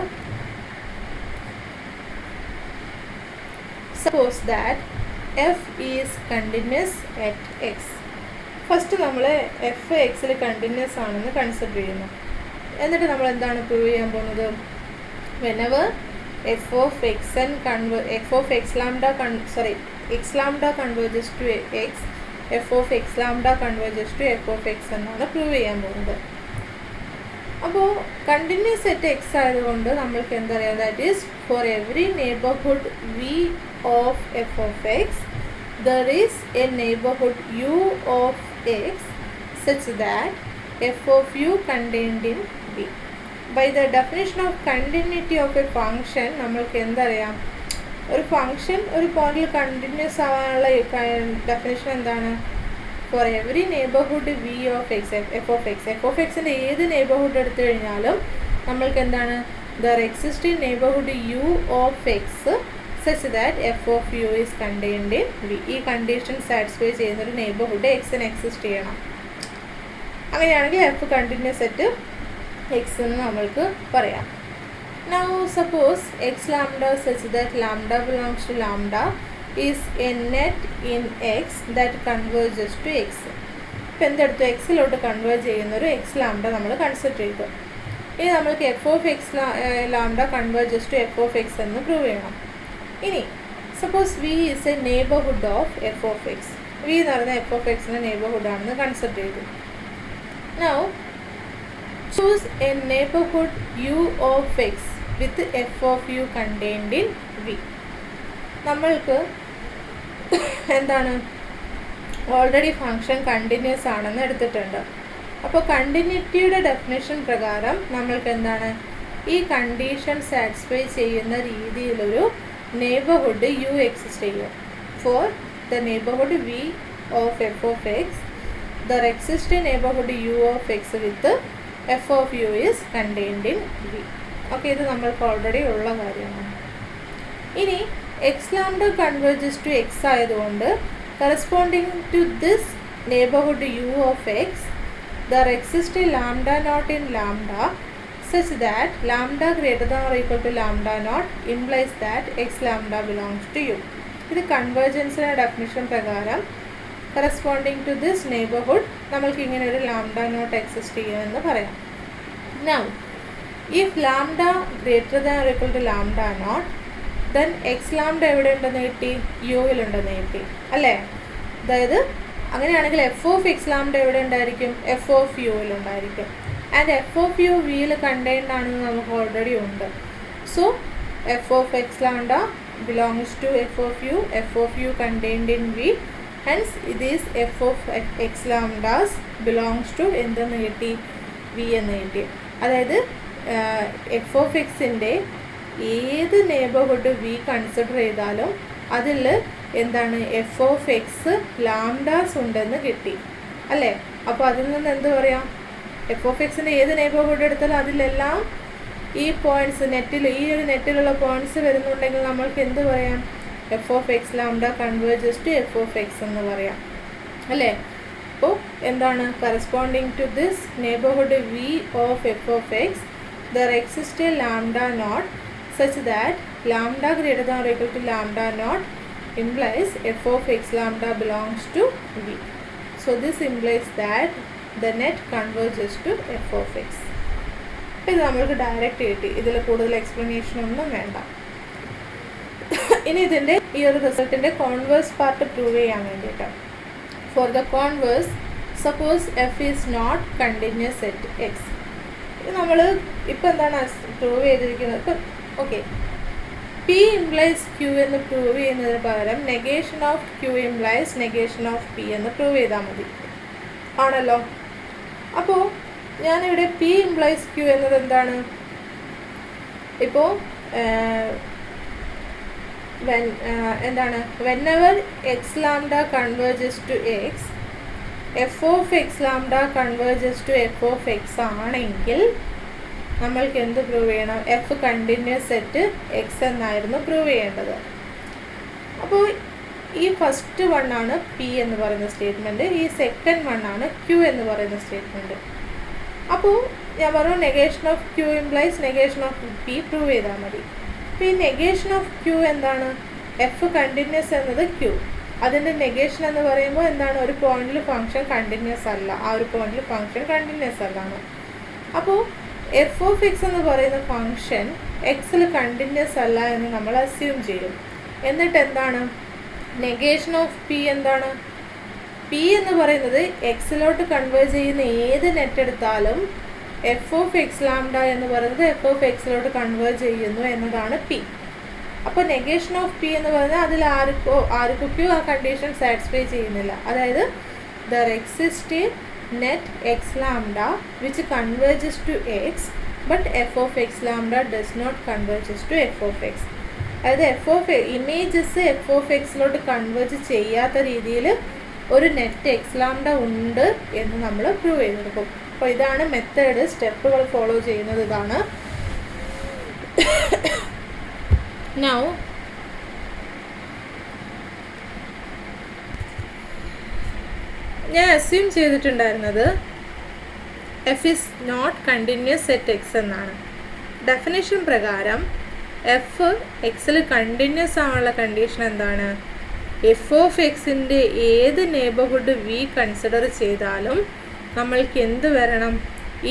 suppose that F is continuous at X. First നമ്മൾ എഫ് എക്സിൽ കണ്ടിന്യൂസ് ആണെന്ന് കൺസിഡർ ചെയ്യുന്നു. എന്നിട്ട് നമ്മൾ എന്താണ് പ്രൂവ് ചെയ്യാൻ പോകുന്നത്? Whenever F of X lambda converges to X, F of X lambda converges to F of X എന്നാണ് പ്രൂവ് ചെയ്യാൻ പോകുന്നത്. അപ്പോൾ കണ്ടിന്യൂസ് അറ്റ് എക്സ് ആയതുകൊണ്ട് നമ്മൾക്ക് എന്തറിയാം? That is for every neighbourhood V of F of X there is a neighborhood u of x such that f of u contained in V. By the definition of continuity of a function, നമ്മൾക്ക് എന്തറിയാം? ഒരു function ഒരു പോയിന്റിൽ continuous ആവാനുള്ള definition എന്താണ്? For every neighbourhood V of X F of എക്സിൻ്റെ ഏത് നെയ്ബർഹുഡ് എടുത്തു കഴിഞ്ഞാലും നമ്മൾക്ക് എന്താണ്? There exist in neighbourhood U of X such that f of u is contained in V. ഈ കണ്ടീഷൻ സാറ്റിസ്ഫൈ ചെയ്യുന്നൊരു നെയ്ബർഹുഡ് എക്സിന് എക്സിസ്റ്റ് ചെയ്യണം. അങ്ങനെയാണെങ്കിൽ എഫ് കണ്ടിന്യൂസ് അറ്റ് എക്സ് എന്ന് നമ്മൾക്ക് പറയാം. Now suppose X lambda such that lambda belongs to lambda is a net in X that converges to X. ഇപ്പം എന്തെടുത്തു? എക്സിലോട്ട് കൺവേർജ് ചെയ്യുന്നൊരു എക്സ് ലാംഡ നമ്മൾ കൺസിഡർ ചെയ്തു. ഇനി നമ്മൾക്ക് F of X lambda converges to F of X എന്ന് prove ചെയ്യണം. ഇനി suppose V is a neighbourhood of F of X. V എന്ന് പറയുന്ന എഫ് ഓഫ് എക്സിൻ്റെ നെയ്ബർഹുഡാണെന്ന് കൺസിഡർ ചെയ്തു. Now choose a neighbourhood U of X with F of U contained in V. നമ്മൾക്ക് എന്താണ്? ഓൾറെഡി ഫങ്ഷൻ കണ്ടിന്യൂസ് ആണെന്ന് എടുത്തിട്ടുണ്ട്. അപ്പോൾ കണ്ടിന്യൂറ്റിയുടെ ഡെഫിനേഷൻ പ്രകാരം നമ്മൾക്ക് എന്താണ്? ഈ കണ്ടീഷൻ സാറ്റിസ്ഫൈ ചെയ്യുന്ന രീതിയിലൊരു നെയ്ബർഹുഡ് യു എക്സിസ്റ്റ് ചെയ്യും. For the neighbourhood V of F of X there exist neighbourhood U of X with F of U is contained in V. Okay, ഇത് നമ്മൾക്ക് ഓൾറെഡി ഉള്ള കാര്യമാണ്. ഇനി X lambda converges to X ആയതുകൊണ്ട് corresponding to this neighbourhood U of X there exist lambda not in lambda such that lambda greater than or equal to lambda naught implies that x lambda belongs to u. ഇത് കൺവേർജൻസിൻ്റെ definition പ്രകാരം corresponding to this neighbourhood നമ്മൾക്ക് ഇങ്ങനെ ഒരു lambda naught exist ചെയ്യുമെന്ന് പറയാം. Now if lambda greater than or equal to lambda naught then X lambda എവിടെ ഉണ്ടെന്ന് കിട്ടി? യുവിലുണ്ടെന്ന് കിട്ടി അല്ലേ? അതായത് അങ്ങനെയാണെങ്കിൽ എഫ് ഓഫ് എക്സ് ലാംഡ എവിടെ ഉണ്ടായിരിക്കും? എഫ് ഓഫ് യുവിലുണ്ടായിരിക്കും. ആൻഡ് എഫ് ഓഫ് യു വിയിൽ കണ്ടെയ്ൻഡ് ആണെന്ന് നമുക്ക് ഓൾറെഡി ഉണ്ട്. So F of X lambda belongs to F of U contained in V. Hence ഇത് is F of X lambdas belongs to എന്തെന്ന് കിട്ടി? വി എന്ന് കിട്ടി. അതായത് എഫ് ഓഫ് എക്സിൻ്റെ ഏത് നെയ്ബർഹുഡ് വി കൺസിഡർ ചെയ്താലും അതിൽ എന്താണ്? എഫ് ഓഫ് എക്സ് ലാംഡാസ് ഉണ്ടെന്ന് കിട്ടി അല്ലേ? അപ്പോൾ അതിൽ നിന്ന് എന്ത് പറയാം? എഫ് ഓഫ് എക്സിൻ്റെ ഏത് നെയ്ബർഹുഡ് എടുത്താലും അതിലെല്ലാം ഈ പോയിൻറ്റ്സ് ഈ ഒരു നെറ്റിലുള്ള പോയിൻറ്റ്സ് വരുന്നുണ്ടെങ്കിൽ നമ്മൾക്ക് എന്ത് പറയാം? F of X lambda converges to F of X എന്ന് പറയാം അല്ലേ? അപ്പോൾ എന്താണ്? Corresponding to this neighbourhood V of F of X there exist a lambda naught such that lambda greater than or equal to lambda naught implies f of x lambda belongs to V. So this implies that the net converges to f of x. ഇത് നമ്മൾക്ക് direct കിട്ടി. ഇതിൽ കൂടുതൽ explanation ഒന്നും വേണ്ട. ഇനി ഇതിൻ്റെ ഈ ഒരു റിസൾട്ടിൻ്റെ കോൺവേഴ്സ് പാർട്ട് പ്രൂവ് ചെയ്യാൻ വേണ്ടിയിട്ട് for the converse suppose F is not continuous at X. ഇത് നമ്മൾ ഇപ്പം എന്താണ് പ്രൂവ് ചെയ്തിരിക്കുന്നത്? ഇപ്പം ഓക്കെ, P implies Q എന്ന് പ്രൂവ് ചെയ്യുന്നതിന് പകരം negation of Q implies negation of P എന്ന് പ്രൂവ് ചെയ്താൽ മതി ആണല്ലോ. അപ്പോൾ ഞാനിവിടെ P implies Q എന്നത് എന്താണ്? ഇപ്പോൾ എന്താണ്? whenever x lambda converges to x, f of x lambda converges to f of x ആണെങ്കിൽ നമ്മൾക്ക് എന്ത് പ്രൂവ് ചെയ്യണം? എഫ് കണ്ടിന്യൂസ് അറ്റ് എക്സ് എന്നായിരുന്നു പ്രൂവ് ചെയ്യേണ്ടത്. അപ്പോൾ ഈ ഫസ്റ്റ് വണ്ണാണ് പി എന്ന് പറയുന്ന സ്റ്റേറ്റ്മെൻറ്റ്, ഈ സെക്കൻഡ് വണ്ണാണ് ക്യൂ എന്ന് പറയുന്ന സ്റ്റേറ്റ്മെൻറ്റ്. അപ്പോൾ ഞാൻ പറഞ്ഞു negation of Q implies negation of P prove ചെയ്താൽ മതി. അപ്പോൾ ഈ നെഗേഷൻ ഓഫ് ക്യൂ എന്താണ്? എഫ് കണ്ടിന്യൂസ് എന്നത് ക്യൂ, അതിൻ്റെ നെഗേഷൻ എന്ന് പറയുമ്പോൾ എന്താണ്? ഒരു പോയിന്റിൽ ഫംഗ്ഷൻ കണ്ടിന്യൂസ് അല്ല, ആ ഒരു പോയിന്റിൽ ഫംഗ്ഷൻ കണ്ടിന്യൂസ് അല്ലാണ്. അപ്പോൾ എഫ് ഓഫ് എക്സ് എന്ന് പറയുന്ന ഫംഗ്ഷൻ എക്സിൽ കണ്ടിന്യൂസ് അല്ല എന്ന് നമ്മൾ അസ്യൂം ചെയ്യും. എന്നിട്ട് എന്താണ് നെഗേഷൻ ഓഫ് പി? എന്താണ് പി എന്ന് പറയുന്നത്? എക്സിലോട്ട് കൺവേർട്ട് ചെയ്യുന്ന ഏത് നെറ്റ് എടുത്താലും എഫ് ഓഫ് എക്സ് ലാംഡ എന്ന് പറയുന്നത് എഫ് ഓഫ് എക്സിലോട്ട് കൺവേർട്ട് ചെയ്യുന്നു എന്നതാണ് പി. അപ്പോൾ നെഗേഷൻ ഓഫ് പി എന്ന് പറഞ്ഞാൽ അതിൽ ആർക്കൊക്കെയോ ആ കണ്ടീഷൻ സാറ്റിസ്ഫൈ ചെയ്യുന്നില്ല. അതായത് there exist net X lambda which converges to X but F of X lambda does not converges to F of X. അതായത് F of images F of എക്സിലോട്ട് converge ചെയ്യാത്ത രീതിയിൽ ഒരു നെറ്റ് എക്സ് ലാംഡ ഉണ്ട് എന്ന് നമ്മൾ പ്രൂവ് ചെയ്തെടുക്കും. അപ്പോൾ ഇതാണ് മെത്തേഡ്, സ്റ്റെപ്പുകൾ ഫോളോ ചെയ്യുന്നത് ഇതാണ്. നൗ ഞാൻ അസ്യൂം ചെയ്തിട്ടുണ്ടായിരുന്നത് F is not continuous set X എന്നാണ്. ഡെഫിനിഷൻ പ്രകാരം എഫ് എക്സിൽ കണ്ടിന്യൂസ് ആവാനുള്ള കണ്ടീഷൻ എന്താണ്? എഫ് ഓഫ് എക്സിൻ്റെ ഏത് നെയ്ബർഹുഡ് വി കൺസിഡർ ചെയ്താലും നമ്മൾക്ക് എന്ത് വരണം?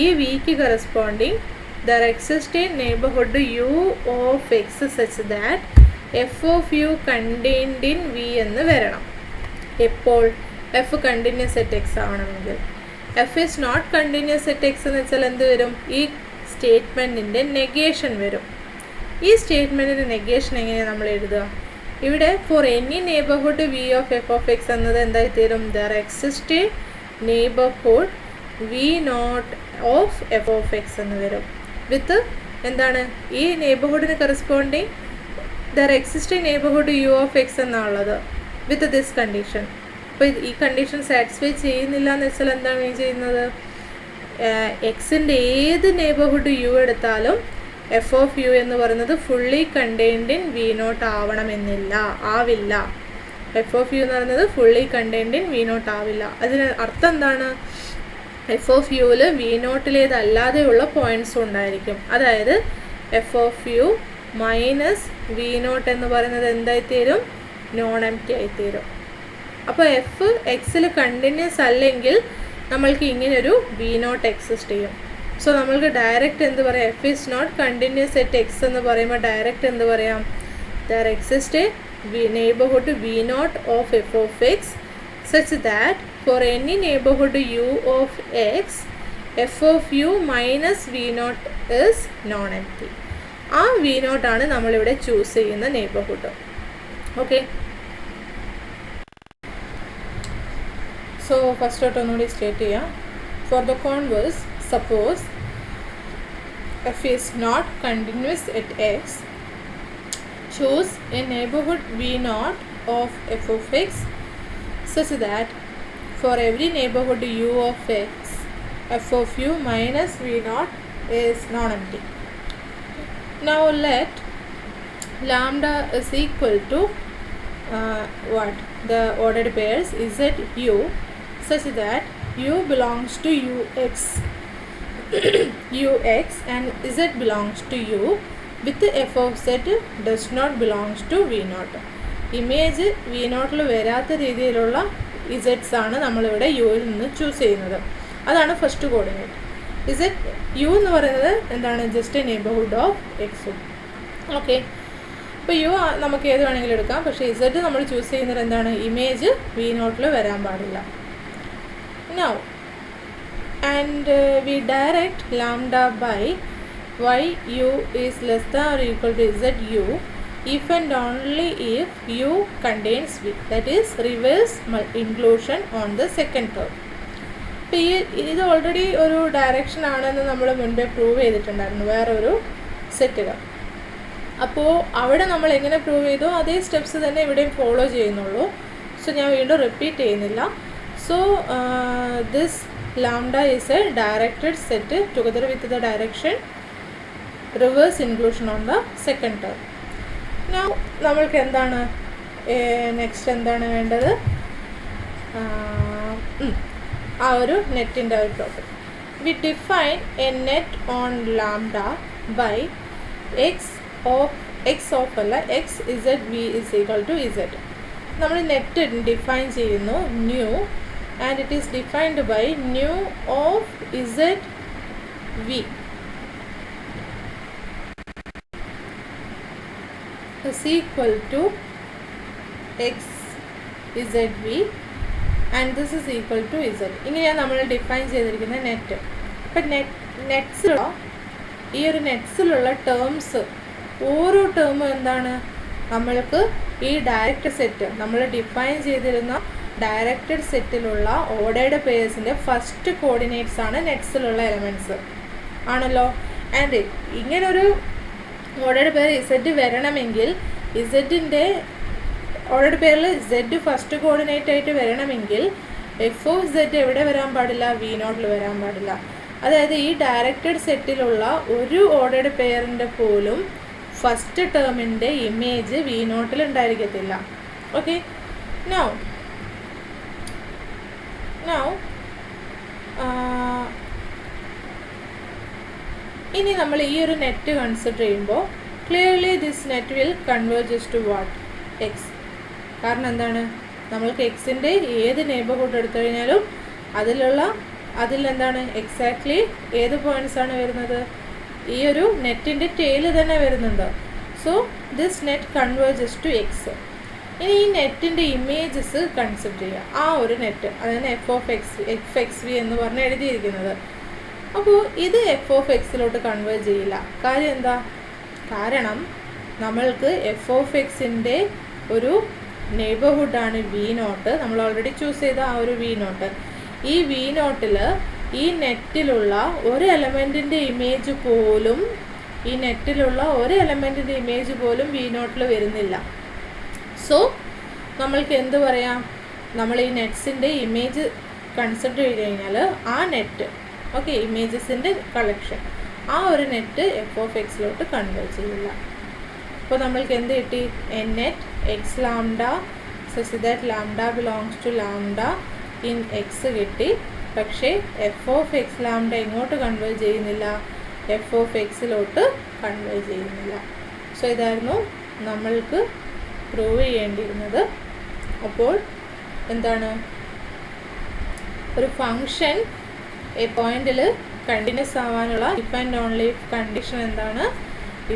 ഈ വിക്ക് corresponding there exist a neighbourhood U of X such that F of U contained in V എന്ന് വരണം. എപ്പോൾ? എഫ് കണ്ടിന്യൂസ് സെറ്റ് എക്സ് ആവണമെങ്കിൽ. F is not continuous set X എന്ന് വെച്ചാൽ എന്ത് വരും? ഈ സ്റ്റേറ്റ്മെൻറ്റിൻ്റെ നെഗേഷൻ വരും. ഈ സ്റ്റേറ്റ്മെൻറ്റിൻ്റെ നെഗേഷൻ എങ്ങനെയാണ് നമ്മൾ എഴുതുക? ഇവിടെ for any neighbourhood V of F of X എന്നത് എന്തായി തീരും? There exist neighbourhood V naught of F of X എന്ന് വരും. വിത്ത് എന്താണ്? ഈ നെയ്ബർഹുഡിന് corresponding there exist neighbourhood U of X എന്നാണുള്ളത് വിത്ത് ദിസ് കണ്ടീഷൻ. അപ്പോൾ ഈ കണ്ടീഷൻ സാറ്റിസ്ഫൈ ചെയ്യുന്നില്ല എന്ന് വെച്ചാൽ എന്താണ് ഈ ചെയ്യുന്നത്? എക്സിൻ്റെ ഏത് നെയ്ബർഹുഡ് യു എടുത്താലും എഫ് ഓഫ് യു എന്ന് പറയുന്നത് fully contained in V naught ആവണമെന്നില്ല, ആവില്ല. എഫ് ഓഫ് യു എന്ന് പറയുന്നത് fully contained in V naught ആവില്ല. അതിന് അർത്ഥം എന്താണ്? എഫ് ഓഫ് യുവിൽ വി നോട്ടിലേതല്ലാതെയുള്ള പോയിൻറ്റ്സും ഉണ്ടായിരിക്കും. അതായത് F of U minus V naught എന്ന് പറയുന്നത് എന്തായിത്തീരും? നോൺ എംപ്റ്റി ആയിത്തീരും. അപ്പോൾ എഫ് എക്സിൽ കണ്ടിന്യൂസ് അല്ലെങ്കിൽ നമ്മൾക്ക് ഇങ്ങനൊരു വി നോട്ട് എക്സിസ്റ്റ് ചെയ്യും. സോ നമ്മൾക്ക് ഡയറക്റ്റ് എന്ത് പറയാം? F is not continuous set X എന്ന് പറയുമ്പോൾ ഡയറക്റ്റ് എന്ത് പറയാം? There exist a neighbourhood V naught of F of X such that for any neighbourhood U of X F of U minus V naught is non empty. ആ V നോട്ടാണ് നമ്മളിവിടെ choose ചെയ്യുന്ന neighbourhood. Okay, so first തൊട്ട് ഒന്നുകൂടി state ചെയ്യാം. Four the converse, suppose f is not continuous at x, choose a neighborhood v0 of f of x such that for every neighborhood u of x f of u minus v0 is non-empty. Now let lambda is equal to what? The ordered pairs z u such that u belongs to ux ux and z belongs to u with f of z does not belongs to v0. Image V നോട്ടിൽ വരാത്ത രീതിയിലുള്ള ഇസെറ്റ്സ് ആണ് നമ്മളിവിടെ യുവിൽ നിന്ന് choose ചെയ്യുന്നത്. അതാണ് first coordinate. ഇസെറ്റ് U എന്ന് പറയുന്നത് എന്താണ്? ജസ്റ്റ് എ നെയ്ബർഹുഡ് ഓഫ് എക്സും. ഓക്കെ, അപ്പോൾ യു നമുക്ക് ഏത് വേണമെങ്കിലും എടുക്കാം. പക്ഷേ ഇസെറ്റ് നമ്മൾ ചൂസ് ചെയ്യുന്നത് എന്താണ്? ഇമേജ് വി നോട്ടിൽ വരാൻ പാടില്ല. Now and we direct lambda by y u is less than or equal to z u if and only if u contains v, that is reverse inclusion on the second term. അപ്പോൾ ഇത് already ഒരു direction ആണെന്ന് നമ്മൾ മുൻപേ prove ചെയ്തിട്ടുണ്ടായിരുന്നു വേറൊരു സെറ്റിൽ. അപ്പോൾ അവിടെ നമ്മൾ എങ്ങനെ പ്രൂവ് ചെയ്തോ അതേ സ്റ്റെപ്സ് തന്നെ ഇവിടെയും ഫോളോ ചെയ്യുന്നുള്ളൂ. സോ ഞാൻ വീണ്ടും റിപ്പീറ്റ് ചെയ്യുന്നില്ല. So this lambda is a directed set together with the direction reverse inclusion on the second term. Now നമ്മൾക്ക് എന്താണ് നെക്സ്റ്റ് എന്താണ് വേണ്ടത്? ആ ഒരു നെറ്റിൻ്റെ ഒരു property. we define a net on lambda by x of z v is equal to z. നമ്മൾ net define ചെയ്യുന്നു nu, and it is defined by nu of z v is equal to x z v and this is equal to z. ഇങ്ങനെയാണ് നമ്മൾ define ചെയ്തിരിക്കുന്ന net. അപ്പം ഈ ഒരു നെറ്റ്സിലുള്ള terms ഓരോ ടേമും എന്താണ്, നമ്മൾക്ക് ഈ ഡയറക്റ്റ് സെറ്റ് നമ്മൾ ഡിഫൈൻ ചെയ്തിരുന്ന ഡയറക്റ്റഡ് സെറ്റിലുള്ള ഓർഡേർഡ് പെയർസിൻ്റെ ഫസ്റ്റ് കോർഡിനേറ്റ്സ് ആണ് നെറ്റ്സിലുള്ള എലമെൻറ്റ്സ് ആണല്ലോ. ആൻഡ് ഇങ്ങനൊരു ഓർഡേർഡ് പെയർ ഇസെഡ് വരണമെങ്കിൽ ഇസെഡിൻ്റെ ഓർഡേർഡ് പെയറിൽ ഇസെഡ് ഫസ്റ്റ് കോർഡിനേറ്റ് ആയിട്ട് വരണമെങ്കിൽ എഫ് ഓഫ് സെഡ് എവിടെ വരാൻ പാടില്ല, വി നോട്ടിൽ വരാൻ പാടില്ല. അതായത് ഈ ഡയറക്റ്റഡ് സെറ്റിലുള്ള ഒരു ഓർഡേർഡ് പെയറിൻ്റെ പോലും ഫസ്റ്റ് ടേമിൻ്റെ ഇമേജ് വി നോട്ടിൽ ഉണ്ടായിരിക്കത്തില്ല. ഓക്കെ, നൗ ഇനി നമ്മൾ ഈ ഒരു നെറ്റ് കൺസിഡർ ചെയ്യുമ്പോൾ clearly this net will converges to what, X. കാരണം എന്താണ്, നമ്മൾക്ക് എക്സിൻ്റെ ഏത് നെയ്ബർഹുഡ് എടുത്തു കഴിഞ്ഞാലും അതിലെന്താണ് എക്സാക്ട്ലി ഏത് പോയിൻറ്റ്സാണ് വരുന്നത്, ഈ ഒരു നെറ്റിൻ്റെ ടെയിൽ തന്നെ വരുന്നുണ്ട്. So this net converges to X. ഇനി ഈ നെറ്റിൻ്റെ ഇമേജസ് കൺസിഡർ ചെയ്യുക. ആ ഒരു നെറ്റ് അതായത് എഫ് എക്സ് വി എന്ന് പറഞ്ഞ് എഴുതിയിരിക്കുന്നത്. അപ്പോൾ ഇത് എഫ് ഓഫ് എക്സിലോട്ട് കൺവേർട്ട് ചെയ്യില്ല. കാര്യം എന്താ, കാരണം നമ്മൾക്ക് എഫ് ഓഫ് എക്സിൻ്റെ ഒരു നെയ്ബർഹുഡാണ് വി നോട്ട്. നമ്മൾ ഓൾറെഡി ചൂസ് ചെയ്ത ആ ഒരു വി നോട്ട്. ഈ വി നോട്ടിൽ ഈ നെറ്റിലുള്ള ഒരു എലമെൻറ്റിൻ്റെ ഇമേജ് പോലും വി നോട്ടിൽ വരുന്നില്ല. സോ നമ്മൾക്ക് എന്ത് പറയാം, നമ്മൾ ഈ നെറ്റ്സിൻ്റെ ഇമേജ് കൺസിഡർ ചെയ്ത് കഴിഞ്ഞാൽ ആ നെറ്റ് ഓക്കെ ഇമേജസിൻ്റെ കളക്ഷൻ ആ ഒരു നെറ്റ് എഫ് ഓഫ് എക്സിലോട്ട് കൺവേർട്ട് ചെയ്യില്ല. അപ്പോൾ നമ്മൾക്ക് എന്ത് കിട്ടി, an net X lambda such that lambda belongs to lambda in X കിട്ടി. പക്ഷേ എഫ് ഓഫ് എക്സ് ലാംഡ ഇങ്ങോട്ട് കൺവേർട്ട് ചെയ്യുന്നില്ല, എഫ് ഓഫ് എക്സിലോട്ട് കൺവേർട്ട് ചെയ്യുന്നില്ല. സോ ഇതായിരുന്നു നമ്മൾക്ക് പ്രൂവ് ചെയ്യേണ്ടിയിരുന്നത്. അപ്പോൾ എന്താണ്, ഒരു ഫങ്ഷൻ എ പോയിന്റിൽ കണ്ടിന്യൂസ് ആവാനുള്ള if and only if condition എന്താണ്,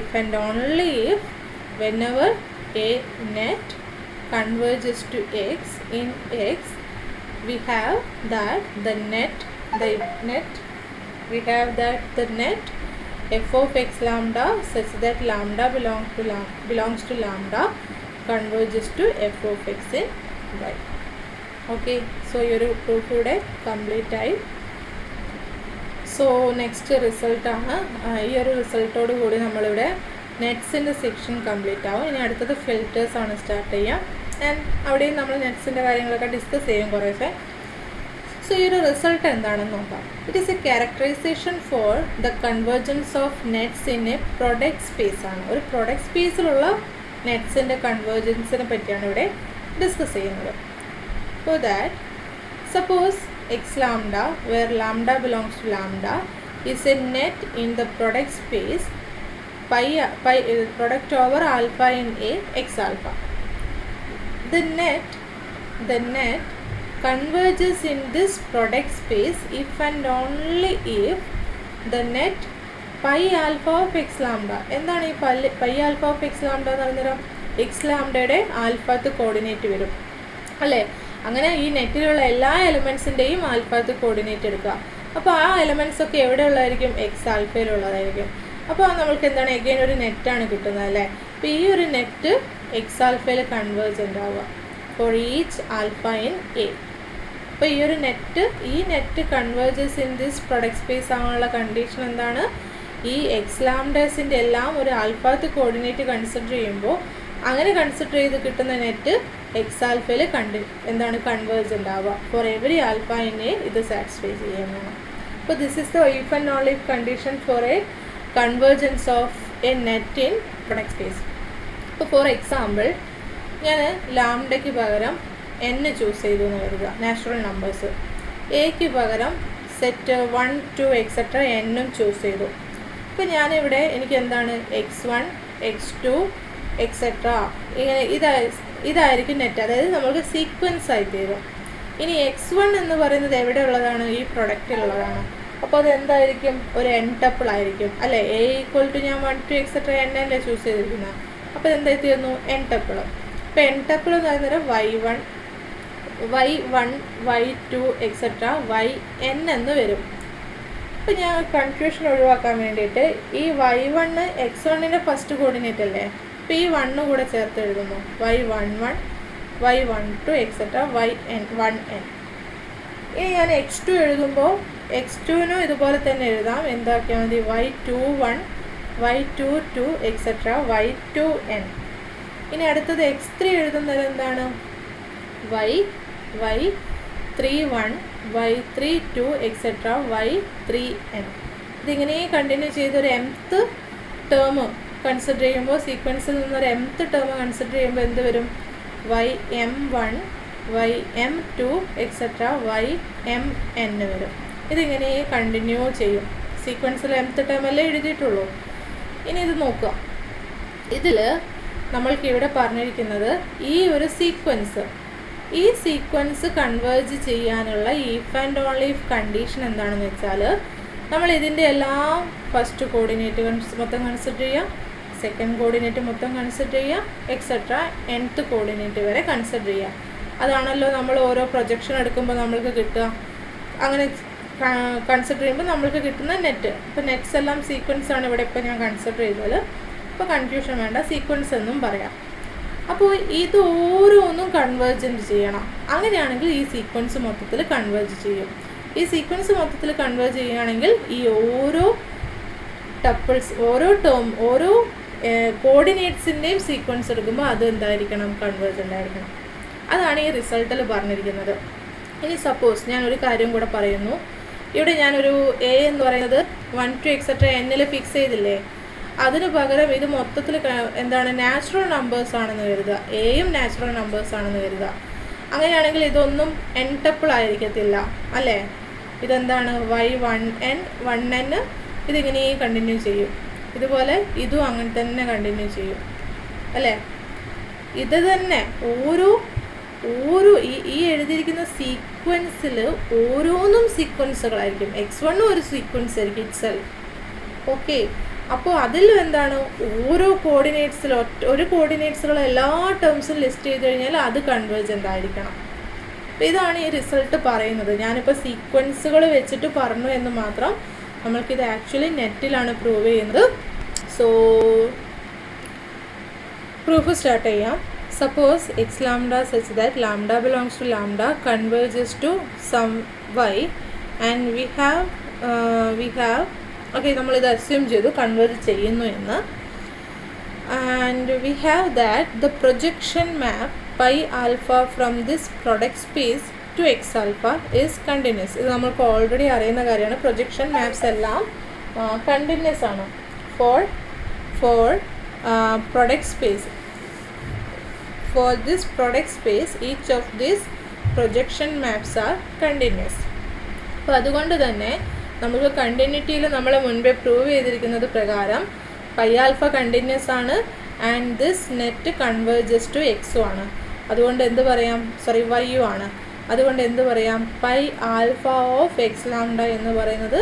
if and only if whenever a net converges to x in x, we have that the net f of x lambda such that lambda belongs to lambda converges to f of x in y. Okay, so your proof today complete ആയി. So next റിസൾട്ടാണ്. ഈ ഒരു റിസൾട്ടോട് കൂടി നമ്മളിവിടെ നെറ്റ്സിൻ്റെ section complete ആവും. ഇനി അടുത്തത് ഫിൽറ്റേഴ്സാണ് start ചെയ്യാം. ആൻഡ് അവിടെയും നമ്മൾ നെറ്റ്സിൻ്റെ കാര്യങ്ങളൊക്കെ ഡിസ്കസ് ചെയ്യും കുറേശ്ശെ. സോ ഈ ഒരു റിസൾട്ട് എന്താണെന്ന് നോക്കാം. It is a characterisation for the convergence of nets in a product space ആണ്. ഒരു പ്രൊഡക്റ്റ് സ്പേസിലുള്ള നെറ്റ്സിൻ്റെ കൺവേർജൻസിനെ പറ്റിയാണ് ഇവിടെ ഡിസ്കസ് ചെയ്യുന്നത്. For that suppose x lambda where lambda belongs to lambda is a net in the product space pi product over alpha in A x alpha. The net converges in this product space if and only if the net pi alpha of x lambda. എന്താണ് ഈ pi alpha of x lambda എന്ന് പറഞ്ഞാൽ x ലാംഡയുടെ ആൽഫാത്ത് coordinate വരും അല്ലേ. അങ്ങനെ ഈ നെറ്റിലുള്ള എല്ലാ എലമെൻസിൻ്റെയും ആൽഫാത്ത് കോർഡിനേറ്റ് എടുക്കുക. അപ്പോൾ ആ എലമെൻറ്റ്സ് ഒക്കെ എവിടെ ഉള്ളതായിരിക്കും, എക്സ് ആൽഫയിലുള്ളതായിരിക്കും. അപ്പോൾ നമ്മൾക്ക് എന്താണ് എഗെയിൻ ഒരു നെറ്റാണ് കിട്ടുന്നത് അല്ലേ. അപ്പോൾ ഈ ഒരു നെറ്റ് എക്സ് ആൽഫയിൽ കൺവേർജൻ്റ് ആവുക four each alpha in A. അപ്പോൾ ഈ net converges in this product space ആവാനുള്ള കണ്ടീഷൻ എന്താണ്, ഈ എക്സ് ലാംഡേഴ്സിൻ്റെ എല്ലാം ഒരു ആൽഫാത്ത് കോർഡിനേറ്റ് കൺസിഡർ ചെയ്യുമ്പോൾ അങ്ങനെ കൺസിഡർ ചെയ്ത് കിട്ടുന്ന നെറ്റ് എക്സ് ആൽഫയിൽ എന്താണ് കൺവേർജൻ്റ് ആവുക for every alpha in A ഇത് സാറ്റിസ്ഫൈ ചെയ്യുന്നതാണ്. അപ്പോൾ this is the if and only if condition for A convergence of A net in product space. ഇപ്പോൾ ഫോർ എക്സാമ്പിൾ ഞാൻ ലാംഡയ്ക്ക് പകരം n ചൂസ് ചെയ്തു എന്ന് കരുതുക, നാച്ചുറൽ നമ്പേഴ്സ്. എക്ക് പകരം സെറ്റ് 1 2 എക്സെട്ര എന്നും ചൂസ് ചെയ്തു. ഇപ്പോൾ ഞാനിവിടെ എനിക്ക് എന്താണ് x1 x2 എക്സെട്ര ഇങ്ങനെ ഇതായിരിക്കും നെറ്റ്, അതായത് നമുക്ക് സീക്വൻസ് ആയി തീരും. ഇനി x1 എന്ന് പറയുന്നത് എവിടെ ഉള്ളതാണ്? ഈ പ്രൊഡക്റ്റിലുള്ളതാണ്. അപ്പോൾ അത് എന്തായിരിക്കും? ഒരു n ടപ്പിൾ ആയിരിക്കും അല്ലേ? a ഈക്വൽ ടു ഞാൻ 1 2 എക്സെട്ര n അല്ലേ ചൂസ് ചെയ്തിരിക്കുന്നത്. അപ്പോൾ എന്തായി തീർന്നു? n tuple. ഇപ്പോൾ n ടപ്പിൾ എന്ന് പറയുന്നത് y1 y2 എക്സെട്ര yn എന്ന് വരും. അപ്പോൾ ഞാൻ കൺഫ്യൂഷൻ ഒഴിവാക്കാൻ വേണ്ടിയിട്ട് ഈ y1 x1ൻ്റെ ഫസ്റ്റ് കോർഡിനേറ്റ് അല്ലേ, അപ്പോൾ ഈ 1 കൂടെ ചേർത്ത് എഴുതുന്നു. y11 y12 etcetera yn1n. ഇനി ഞാൻ x2 എഴുതുമ്പോൾ x2നും ഇതുപോലെ തന്നെ എഴുതാം. എന്താക്കിയാൽ മതി? y21 y22 etcetera y2n. ഇനി അടുത്തത് x3 എഴുതുന്നത് എന്താണ്? y31 y32 etcetera y3n. ഇതിങ്ങനെ കണ്ടിന്യൂ ചെയ്തൊരു mth ടേം കൺസിഡർ ചെയ്യുമ്പോൾ, സീക്വൻസിൽ നിന്നൊരു mth ടേം കൺസിഡർ ചെയ്യുമ്പോൾ എന്ത് വരും? ym1 ym2 എക്സെട്ര ym വരും. ഇതിങ്ങനെ കണ്ടിന്യൂ ചെയ്യും. സീക്വൻസിൽ mth ടേം അല്ലേ എഴുതിയിട്ടുള്ളൂ. ഇനി ഇത് നോക്കുക. ഇതിൽ നമ്മൾക്ക് ഇവിടെ പറഞ്ഞിരിക്കുന്നത് ഈ ഒരു ഈ സീക്വൻസ് കൺവേർജ് ചെയ്യാനുള്ള if and only if condition എന്താണെന്ന് വെച്ചാൽ, നമ്മൾ ഇതിൻ്റെ എല്ലാം ഫസ്റ്റ് കോർഡിനേറ്റ് മൊത്തം കൺസിഡർ ചെയ്യുക, സെക്കൻഡ് കോർഡിനേറ്റ് മൊത്തം കൺസിഡർ ചെയ്യുക, എക്സെട്ര nth കോർഡിനേറ്റ് വരെ കൺസിഡർ ചെയ്യുക. അതാണല്ലോ നമ്മൾ ഓരോ പ്രൊജക്ഷൻ എടുക്കുമ്പോൾ നമ്മൾക്ക് കിട്ടുക. അങ്ങനെ കൺസിഡർ ചെയ്യുമ്പോൾ നമ്മൾക്ക് കിട്ടുന്ന നെറ്റ്. ഇപ്പോൾ നെറ്റ്സ് എല്ലാം സീക്വൻസ് ആണ് ഇവിടെ ഇപ്പോൾ ഞാൻ കൺസിഡർ ചെയ്തത്. ഇപ്പോൾ കൺഫ്യൂഷൻ വേണ്ട, സീക്വൻസ് എന്നും പറയാം. അപ്പോൾ ഇത് ഓരോന്നും കൺവേർജൻറ്റ് ചെയ്യണം. അങ്ങനെയാണെങ്കിൽ ഈ സീക്വൻസ് മൊത്തത്തിൽ കൺവേർജ് ചെയ്യും. ഈ സീക്വൻസ് മൊത്തത്തിൽ കൺവേർജ് ചെയ്യുകയാണെങ്കിൽ ഈ ഓരോ ടപ്പിൾസ്, ഓരോ കോർഡിനേറ്റ്സിൻ്റെയും സീക്വൻസ് എടുക്കുമ്പോൾ അത് എന്തായിരിക്കണം? കൺവേർജൻ്റ് ആയിരിക്കണം. അതാണ് ഈ റിസൾട്ടിൽ പറഞ്ഞിരിക്കുന്നത്. ഇനി സപ്പോസ് ഞാനൊരു കാര്യം കൂടെ പറയുന്നു. ഇവിടെ ഞാനൊരു a എന്ന് പറയുന്നത് 1 2 എക്സെട്ര n ഫിക്സ് ചെയ്തില്ലേ, അതിന് പകരം ഇത് മൊത്തത്തിൽ എന്താണ്? നാച്ചുറൽ നമ്പേഴ്സ് ആണെന്ന് കരുതുക. എയും നാച്ചുറൽ നമ്പേഴ്സ് ആണെന്ന് കരുതുക. അങ്ങനെയാണെങ്കിൽ ഇതൊന്നും n ടപ്പിൾ ആയിരിക്കത്തില്ല അല്ലേ? ഇതെന്താണ്? y1n 1n ഇതിങ്ങനെ കണ്ടിന്യൂ ചെയ്യും. ഇതുപോലെ ഇതും അങ്ങനെ തന്നെ കണ്ടിന്യൂ ചെയ്യും അല്ലേ? ഇത് തന്നെ ഓരോ ഈ എഴുതിയിരിക്കുന്ന സീക്വൻസിൽ ഓരോന്നും സീക്വൻസുകളായിരിക്കും. x1 ഒരു സീക്വൻസ് ആയിരിക്കും ഇറ്റ്സെൽഫ്. ഓക്കെ, അപ്പോൾ അതിൽ എന്താണ്? ഓരോ ഒരു കോർഡിനേറ്റ്സിലുള്ള എല്ലാ ടേംസും ലിസ്റ്റ് ചെയ്ത് കഴിഞ്ഞാൽ അത് കൺവേർജൻ്റ് ആയിരിക്കണം. അപ്പോൾ ഇതാണ് ഈ റിസൾട്ട് പറയുന്നത്. ഞാനിപ്പോൾ സീക്വൻസുകൾ വെച്ചിട്ട് പറഞ്ഞു എന്ന് മാത്രം. നമ്മൾക്കിത് ആക്ച്വലി നെറ്റിലാണ് പ്രൂവ് ചെയ്യുന്നത്. സോ പ്രൂഫ് സ്റ്റാർട്ട് ചെയ്യാം. Suppose x lambda such that lambda belongs to lambda converges to some y, and we have okay, നമ്മൾ ഇത് assume ചെയ്തു converge ചെയ്യുന്നു എന്ന്, and we have that the projection map pi alpha from this product space to x alpha is continuous. ഇത് നമ്മൾക്ക് already അറിയുന്ന കാര്യമാണ്. Projection maps എല്ലാം കണ്ടിന്യൂസ് ആണ് for product space. For this product space, each of these projection maps are continuous. അപ്പോൾ അതുകൊണ്ട് തന്നെ നമുക്ക് കണ്ടിന്യൂറ്റിയിൽ നമ്മൾ മുൻപേ പ്രൂവ് ചെയ്തിരിക്കുന്നത് പ്രകാരം പൈ ആൽഫ കണ്ടിന്യൂസ് ആണ് and this net converges to എക്സും ആണ്. അതുകൊണ്ട് എന്ത് പറയാം? y ആണ്. അതുകൊണ്ട് എന്ത് പറയാം? Pi alpha of X lambda എന്ന് പറയുന്നത്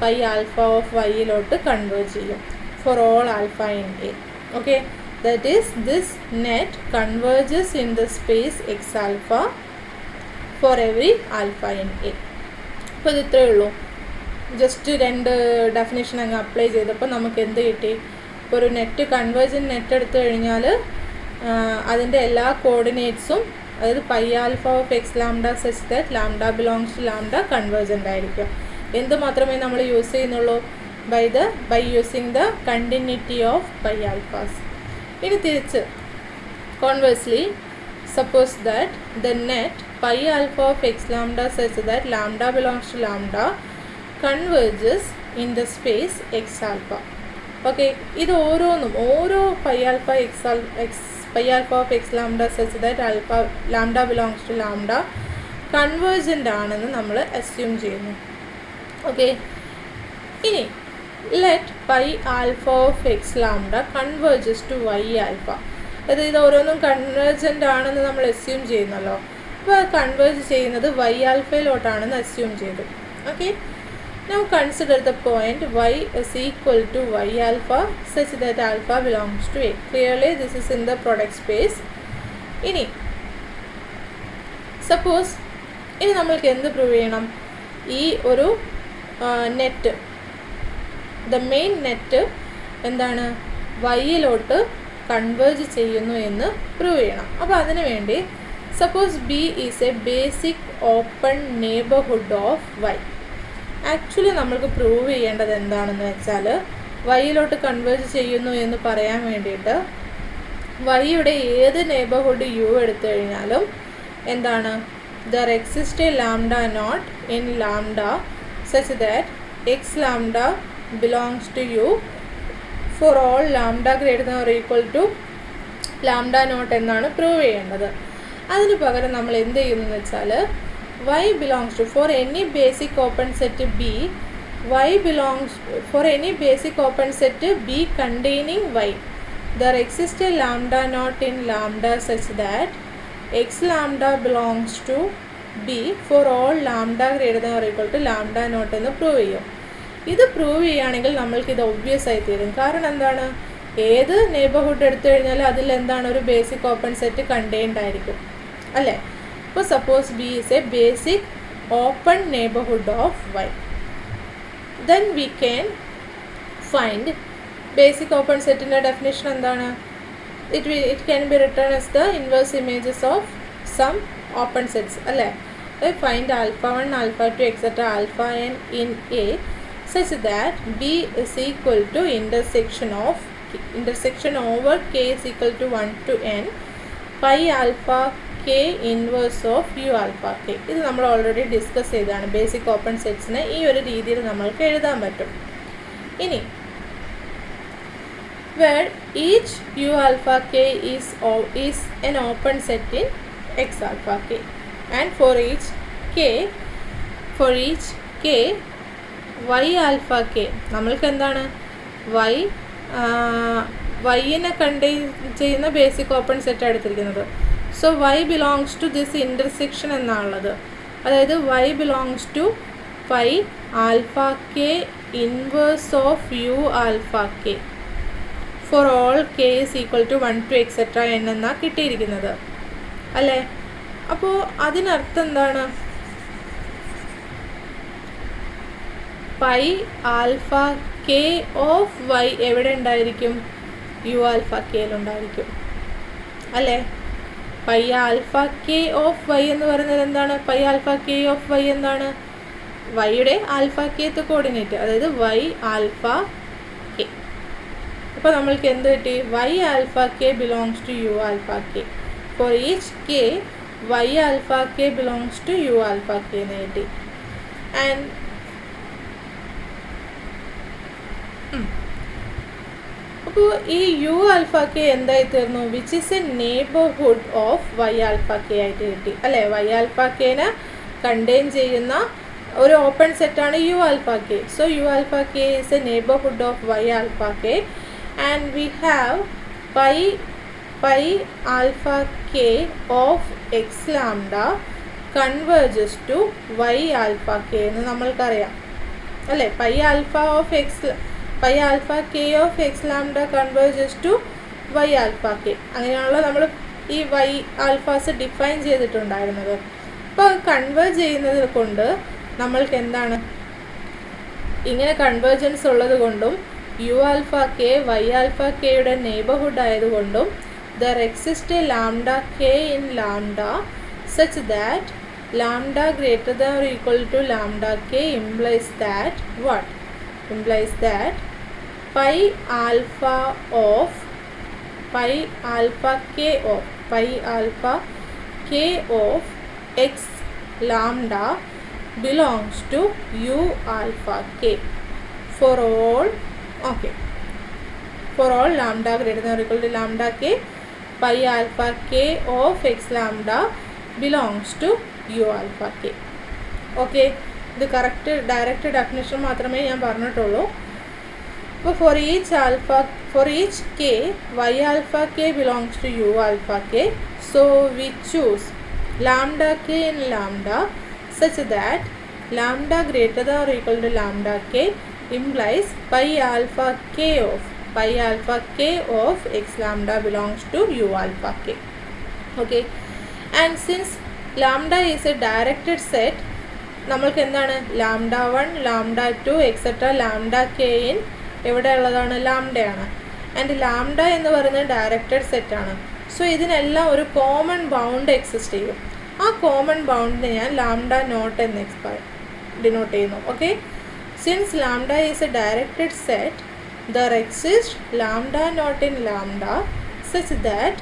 പൈ ആൽഫ ഓഫ് വൈയിലോട്ട് കൺവേർജ് ചെയ്യും for all alpha in A. Okay, that is this net converges in the space x alpha for every alpha in A. അപ്പോൾ ഇത് ഇത്രയേ ഉള്ളൂ. ജസ്റ്റ് രണ്ട് definition അങ്ങ് apply ചെയ്തപ്പോൾ നമുക്ക് എന്ത് കിട്ടി? ഒരു നെറ്റ് കൺവേർജൻറ്റ് നെറ്റ് എടുത്തു കഴിഞ്ഞാൽ അതിൻ്റെ എല്ലാ കോർഡിനേറ്റ്സും, അതായത് pi alpha of X lambda such that lambda belongs to lambda convergent ആയിരിക്കും. എന്ത് മാത്രമേ നമ്മൾ യൂസ് ചെയ്യുന്നുള്ളൂ? By using the continuity of pi alphas. ഇനി തിരിച്ച് conversely, suppose that the net pi alpha of x lambda such that lambda belongs to lambda converges in the space x alpha. Okay, ഇത് ഓരോ pi alpha of x lambda such that lambda belongs to lambda convergent ആണെന്ന് നമ്മൾ assume ചെയ്യുന്നു. Okay, ഇനി let pi alpha of X lambda converges to Y alpha. അത് ഇത് ഓരോന്നും convergent ആണെന്ന് നമ്മൾ അസ്യൂം ചെയ്യുന്നല്ലോ. അപ്പോൾ കൺവേർജ് ചെയ്യുന്നത് വൈ ആൽഫയിലോട്ടാണെന്ന് അസ്യൂം ചെയ്തു. Okay, now consider the point y is equal to y alpha such that alpha belongs to A. Clearly this is in the product space. ഇനി suppose ഇനി നമ്മൾക്ക് എന്ത് പ്രൂവ് ചെയ്യണം? ഈ ഒരു നെറ്റ്, ദ മെയിൻ നെറ്റ് എന്താണ്, വൈയിലോട്ട് converge ചെയ്യുന്നു എന്ന് പ്രൂവ് ചെയ്യണം. അപ്പോൾ അതിനു വേണ്ടി suppose B is a basic open neighbourhood of Y. Actually നമ്മൾക്ക് പ്രൂവ് ചെയ്യേണ്ടത് എന്താണെന്ന് വെച്ചാൽ, വൈയിലോട്ട് കൺവേർജ് ചെയ്യുന്നു എന്ന് പറയാൻ വേണ്ടിയിട്ട് വൈയുടെ ഏത് നെയ്ബർഹുഡ് യു എടുത്തു കഴിഞ്ഞാലും എന്താണ്, there exist a lambda not in lambda such that X lambda belongs to U for all lambda greater than or equal to lambda naught എന്നാണ് പ്രൂവ് ചെയ്യേണ്ടത്. അതിന് പകരം നമ്മൾ എന്ത് ചെയ്യുന്നതെന്ന് വെച്ചാൽ, y belongs to, for any basic open set B, y belongs, for any basic open set B containing y, there exists a lambda naught in lambda such that x lambda belongs to B for all lambda greater than or equal to lambda naught എന്ന് prove ചെയ്യും. ഇത് prove ചെയ്യുകയാണെങ്കിൽ നമ്മൾക്ക് ഇത് obvious ആയി തീരും. കാരണം എന്താണ്, ഏത് നെയ്ബർഹുഡ് എടുത്തു കഴിഞ്ഞാൽ അതിൽ എന്താണ്, ഒരു ബേസിക് ഓപ്പൺ സെറ്റ് കണ്ടെയ്ൻഡ് ആയിരിക്കും അല്ലേ. അപ്പോൾ suppose B is a basic open neighbourhood of Y, then we can find basic open സെറ്റിൻ്റെ ഡെഫിനേഷൻ എന്താണ്? It can be written as the inverse images of some open sets അല്ലേ. Find alpha 1 alpha 2 etcetera alpha n in A such that b is equal to intersection over k is equal to 1 to n pi alpha k inverse of u alpha k. ഇത് നമ്മൾ already discuss ചെയ്തതാണ്. Basic open സെറ്റ്സിനെ ഈ ഒരു രീതിയിൽ നമ്മൾക്ക് എഴുതാൻ പറ്റും. ഇനി where each u alpha k is an open set in x alpha k, and for each k y alpha k നമ്മൾക്ക് എന്താണ്, വൈനെ കണ്ടെയ്ൻ ചെയ്യുന്ന ബേസിക് ഓപ്പൺ സെറ്റ് എടുത്തിരിക്കുന്നത്. So y belongs to this intersection എന്നാണുള്ളത്. അതായത് y belongs to pi alpha k inverse of u alpha k for all k is equal to 1 to etc n എന്നാണ് കിട്ടിയിരിക്കുന്നത് അല്ലേ. അപ്പോൾ അതിനർത്ഥം എന്താണ്, pi alpha K of Y എവിടെ ഉണ്ടായിരിക്കും? U alpha കെയിലുണ്ടായിരിക്കും അല്ലേ. Pi alpha K of Y എന്ന് പറയുന്നത് എന്താണ്? Pi alpha K of Y എന്താണ്? വൈയുടെ ആൽഫ കെത്ത് കോർഡിനേറ്റ്, അതായത് വൈ ആൽഫ കെ. അപ്പോൾ നമ്മൾക്ക് എന്ത് കിട്ടി? Y alpha K belongs to U alpha K. For each K Y alpha K belongs to U alpha K എന്ന് കിട്ടി. ആൻഡ് അപ്പോൾ ഈ യു ആൽഫ കെ എന്തായി തീർന്നു? Which is a neighbourhood of Y alpha K ആയിട്ട് കിട്ടി അല്ലേ. Y alpha കെനെ contain ചെയ്യുന്ന ഒരു ഓപ്പൺ സെറ്റാണ് U alpha K. So U alpha K is a neighbourhood of Y alpha K, and we have pi alpha K of X lambda converges to Y alpha K എന്ന് നമ്മൾക്കറിയാം അല്ലേ. Pi alpha K of X lambda converges to Y alpha K. അങ്ങനെയാണല്ലോ നമ്മൾ ഈ Y alphas define ചെയ്തിട്ടുണ്ടായിരുന്നത്. അപ്പോൾ converge ചെയ്യുന്നത് കൊണ്ട് നമ്മൾക്ക് എന്താണ്, ഇങ്ങനെ കൺവേർജൻസ് ഉള്ളത് കൊണ്ടും U alpha K Y alpha കെയുടെ നെയ്ബർഹുഡ് ആയതുകൊണ്ടും there exist a lambda K in lambda such that lambda greater than or equal to lambda K implies that what? Implies that pi alpha k of x lambda belongs to u alpha k for all lambda greater than or equal to lambda k. Pi alpha k of x lambda belongs to u alpha k. Okay, ഇത് correct direct definition മാത്രമേ ഞാൻ പറഞ്ഞിട്ടുള്ളൂ. അപ്പോൾ for each k, y alpha k belongs to u alpha k. So we choose lambda k and lambda such that lambda greater than or equal to lambda k implies pi alpha k of x lambda belongs to u alpha k. Okay, and since lambda is a directed set, നമ്മൾക്ക് എന്താണ് lambda 1, lambda 2 etc. lambda k in എവിടെ ഉള്ളതാണ് ലാംഡയാണ്. And lambda എന്ന് പറയുന്നത് directed സെറ്റാണ്. So ഇതിനെല്ലാം ഒരു common bound exist ചെയ്യും. ആ കോമൺ ബൗണ്ടിനെ ഞാൻ ലാംഡ നോട്ട് എന്ന് ഡിനോട്ട് ചെയ്യുന്നു. Okay, since lambda is A directed set, there exist lambda not in lambda such that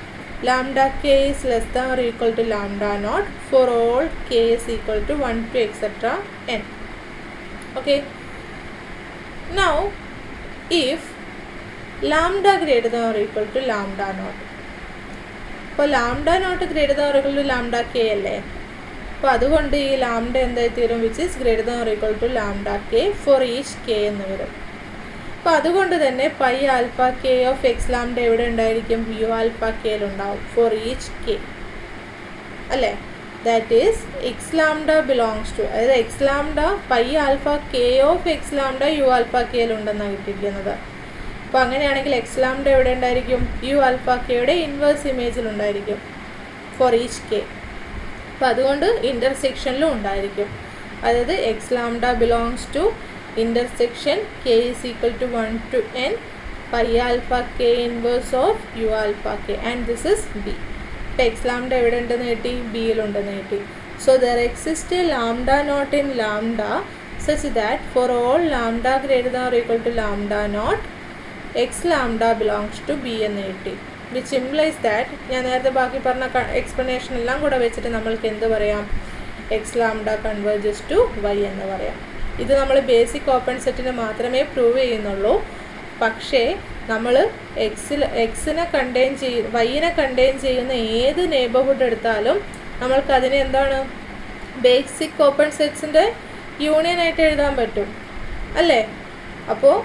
lambda k is less than or equal to lambda naught for all k is equal to 1 to etc. n. Okay, now if lambda greater than or equal to lambda naught, അപ്പോൾ lambda naught greater than or equal to lambda K അല്ലേ. അപ്പോൾ അതുകൊണ്ട് ഈ lambda എന്തായി തീരും, which is greater than or equal to lambda K for each K എന്ന് വരും. അപ്പോൾ അതുകൊണ്ട് തന്നെ pi alpha K of X lambda എവിടെ ഉണ്ടായിരിക്കും, യു ആൽഫ കെയിലുണ്ടാവും ഫോർ ഈച്ച് കെ അല്ലേ. That is X lambda belongs to, അതായത് X lambda pi alpha K of X lambda U alpha കെയിലുണ്ടെന്നാണ് കിട്ടിയിരിക്കുന്നത്. അപ്പോൾ അങ്ങനെയാണെങ്കിൽ എക്സ് ലാംഡ എവിടെ ഉണ്ടായിരിക്കും, യു ആൽഫ കെയുടെ ഇൻവേഴ്സ് ഇമേജിലുണ്ടായിരിക്കും ഫോർ ഈച്ച് കെ. അപ്പോൾ അതുകൊണ്ട് ഇൻ്റർസെക്ഷനിലും ഉണ്ടായിരിക്കും. അതായത് X lambda belongs to intersection K is equal to 1 to n pi alpha K inverse of U alpha K and this is B. ഇപ്പോൾ എക്സ് ലാംഡ എവിടെ ഉണ്ടെന്ന് കിട്ടി, ബിയിലുണ്ടെന്ന് കിട്ടി. So there exist lambda not in lambda such that for all lambda greater than or equal to lambda naught X lambda belongs to B എന്ന് കിട്ടി. Which implies that, ഞാൻ നേരത്തെ ബാക്കി പറഞ്ഞ എക്സ്പ്ലനേഷൻ എല്ലാം കൂടെ വെച്ചിട്ട് നമ്മൾക്ക് എന്ത് പറയാം, X lambda converges to Y എന്ന് പറയാം. ഇത് നമ്മൾ ബേസിക് ഓപ്പൺ സെറ്റിന് മാത്രമേ പ്രൂവ് ചെയ്യുന്നുള്ളൂ. പക്ഷേ നമ്മൾ എക്സിനെ കണ്ടെയ്ൻ വൈനെ കണ്ടെയ്ൻ ചെയ്യുന്ന ഏത് നെയ്ബർഹുഡ് എടുത്താലും നമ്മൾക്കതിനെ എന്താണ് ബേസിക് ഓപ്പൺ സെറ്റ്സിൻ്റെ യൂണിയനായിട്ട് എഴുതാൻ പറ്റും അല്ലേ. അപ്പോൾ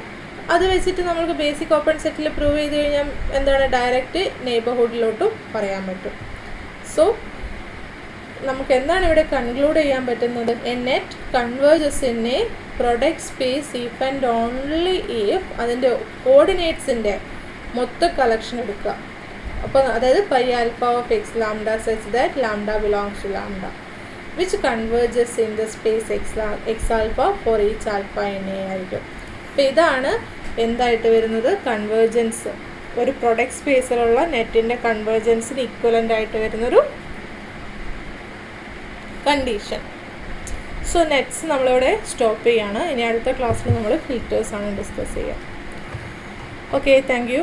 അത് വെച്ചിട്ട് നമുക്ക് ബേസിക് ഓപ്പൺ സെറ്റിൽ പ്രൂവ് ചെയ്ത് കഴിഞ്ഞാൽ എന്താണ് ഡയറക്റ്റ് നെയ്ബർഹുഡിലോട്ടും പറയാൻ പറ്റും. സോ നമുക്ക് എന്താണ് ഇവിടെ കൺക്ലൂഡ് ചെയ്യാൻ പറ്റുന്നത്, a net converges in a product space if and only if അതിൻ്റെ കോർഡിനേറ്റ്സിൻ്റെ മൊത്തം കളക്ഷൻ എടുക്കുക. അപ്പോൾ അതായത് pi alpha of X lambda such that lambda belongs to lambda which converges in the space X alpha for each alpha in A ആയിരിക്കും. അപ്പോൾ ഇതാണ് എന്തായിട്ട് വരുന്നത്, കൺവേർജൻസ്. ഒരു പ്രൊഡക്റ്റ് സ്പേസിലുള്ള നെറ്റിൻ്റെ കൺവേർജൻസിന് ഇക്വലൻ്റ് ആയിട്ട് വരുന്നൊരു കണ്ടീഷൻ. സോ നെറ്റ്സ് നമ്മളിവിടെ സ്റ്റോപ്പ് ചെയ്യാണ്. ഇനി അടുത്ത ക്ലാസ്സിൽ നമ്മൾ ഫിൽറ്റേഴ്സാണ് ഡിസ്കസ് ചെയ്യുക. Okay, thank you.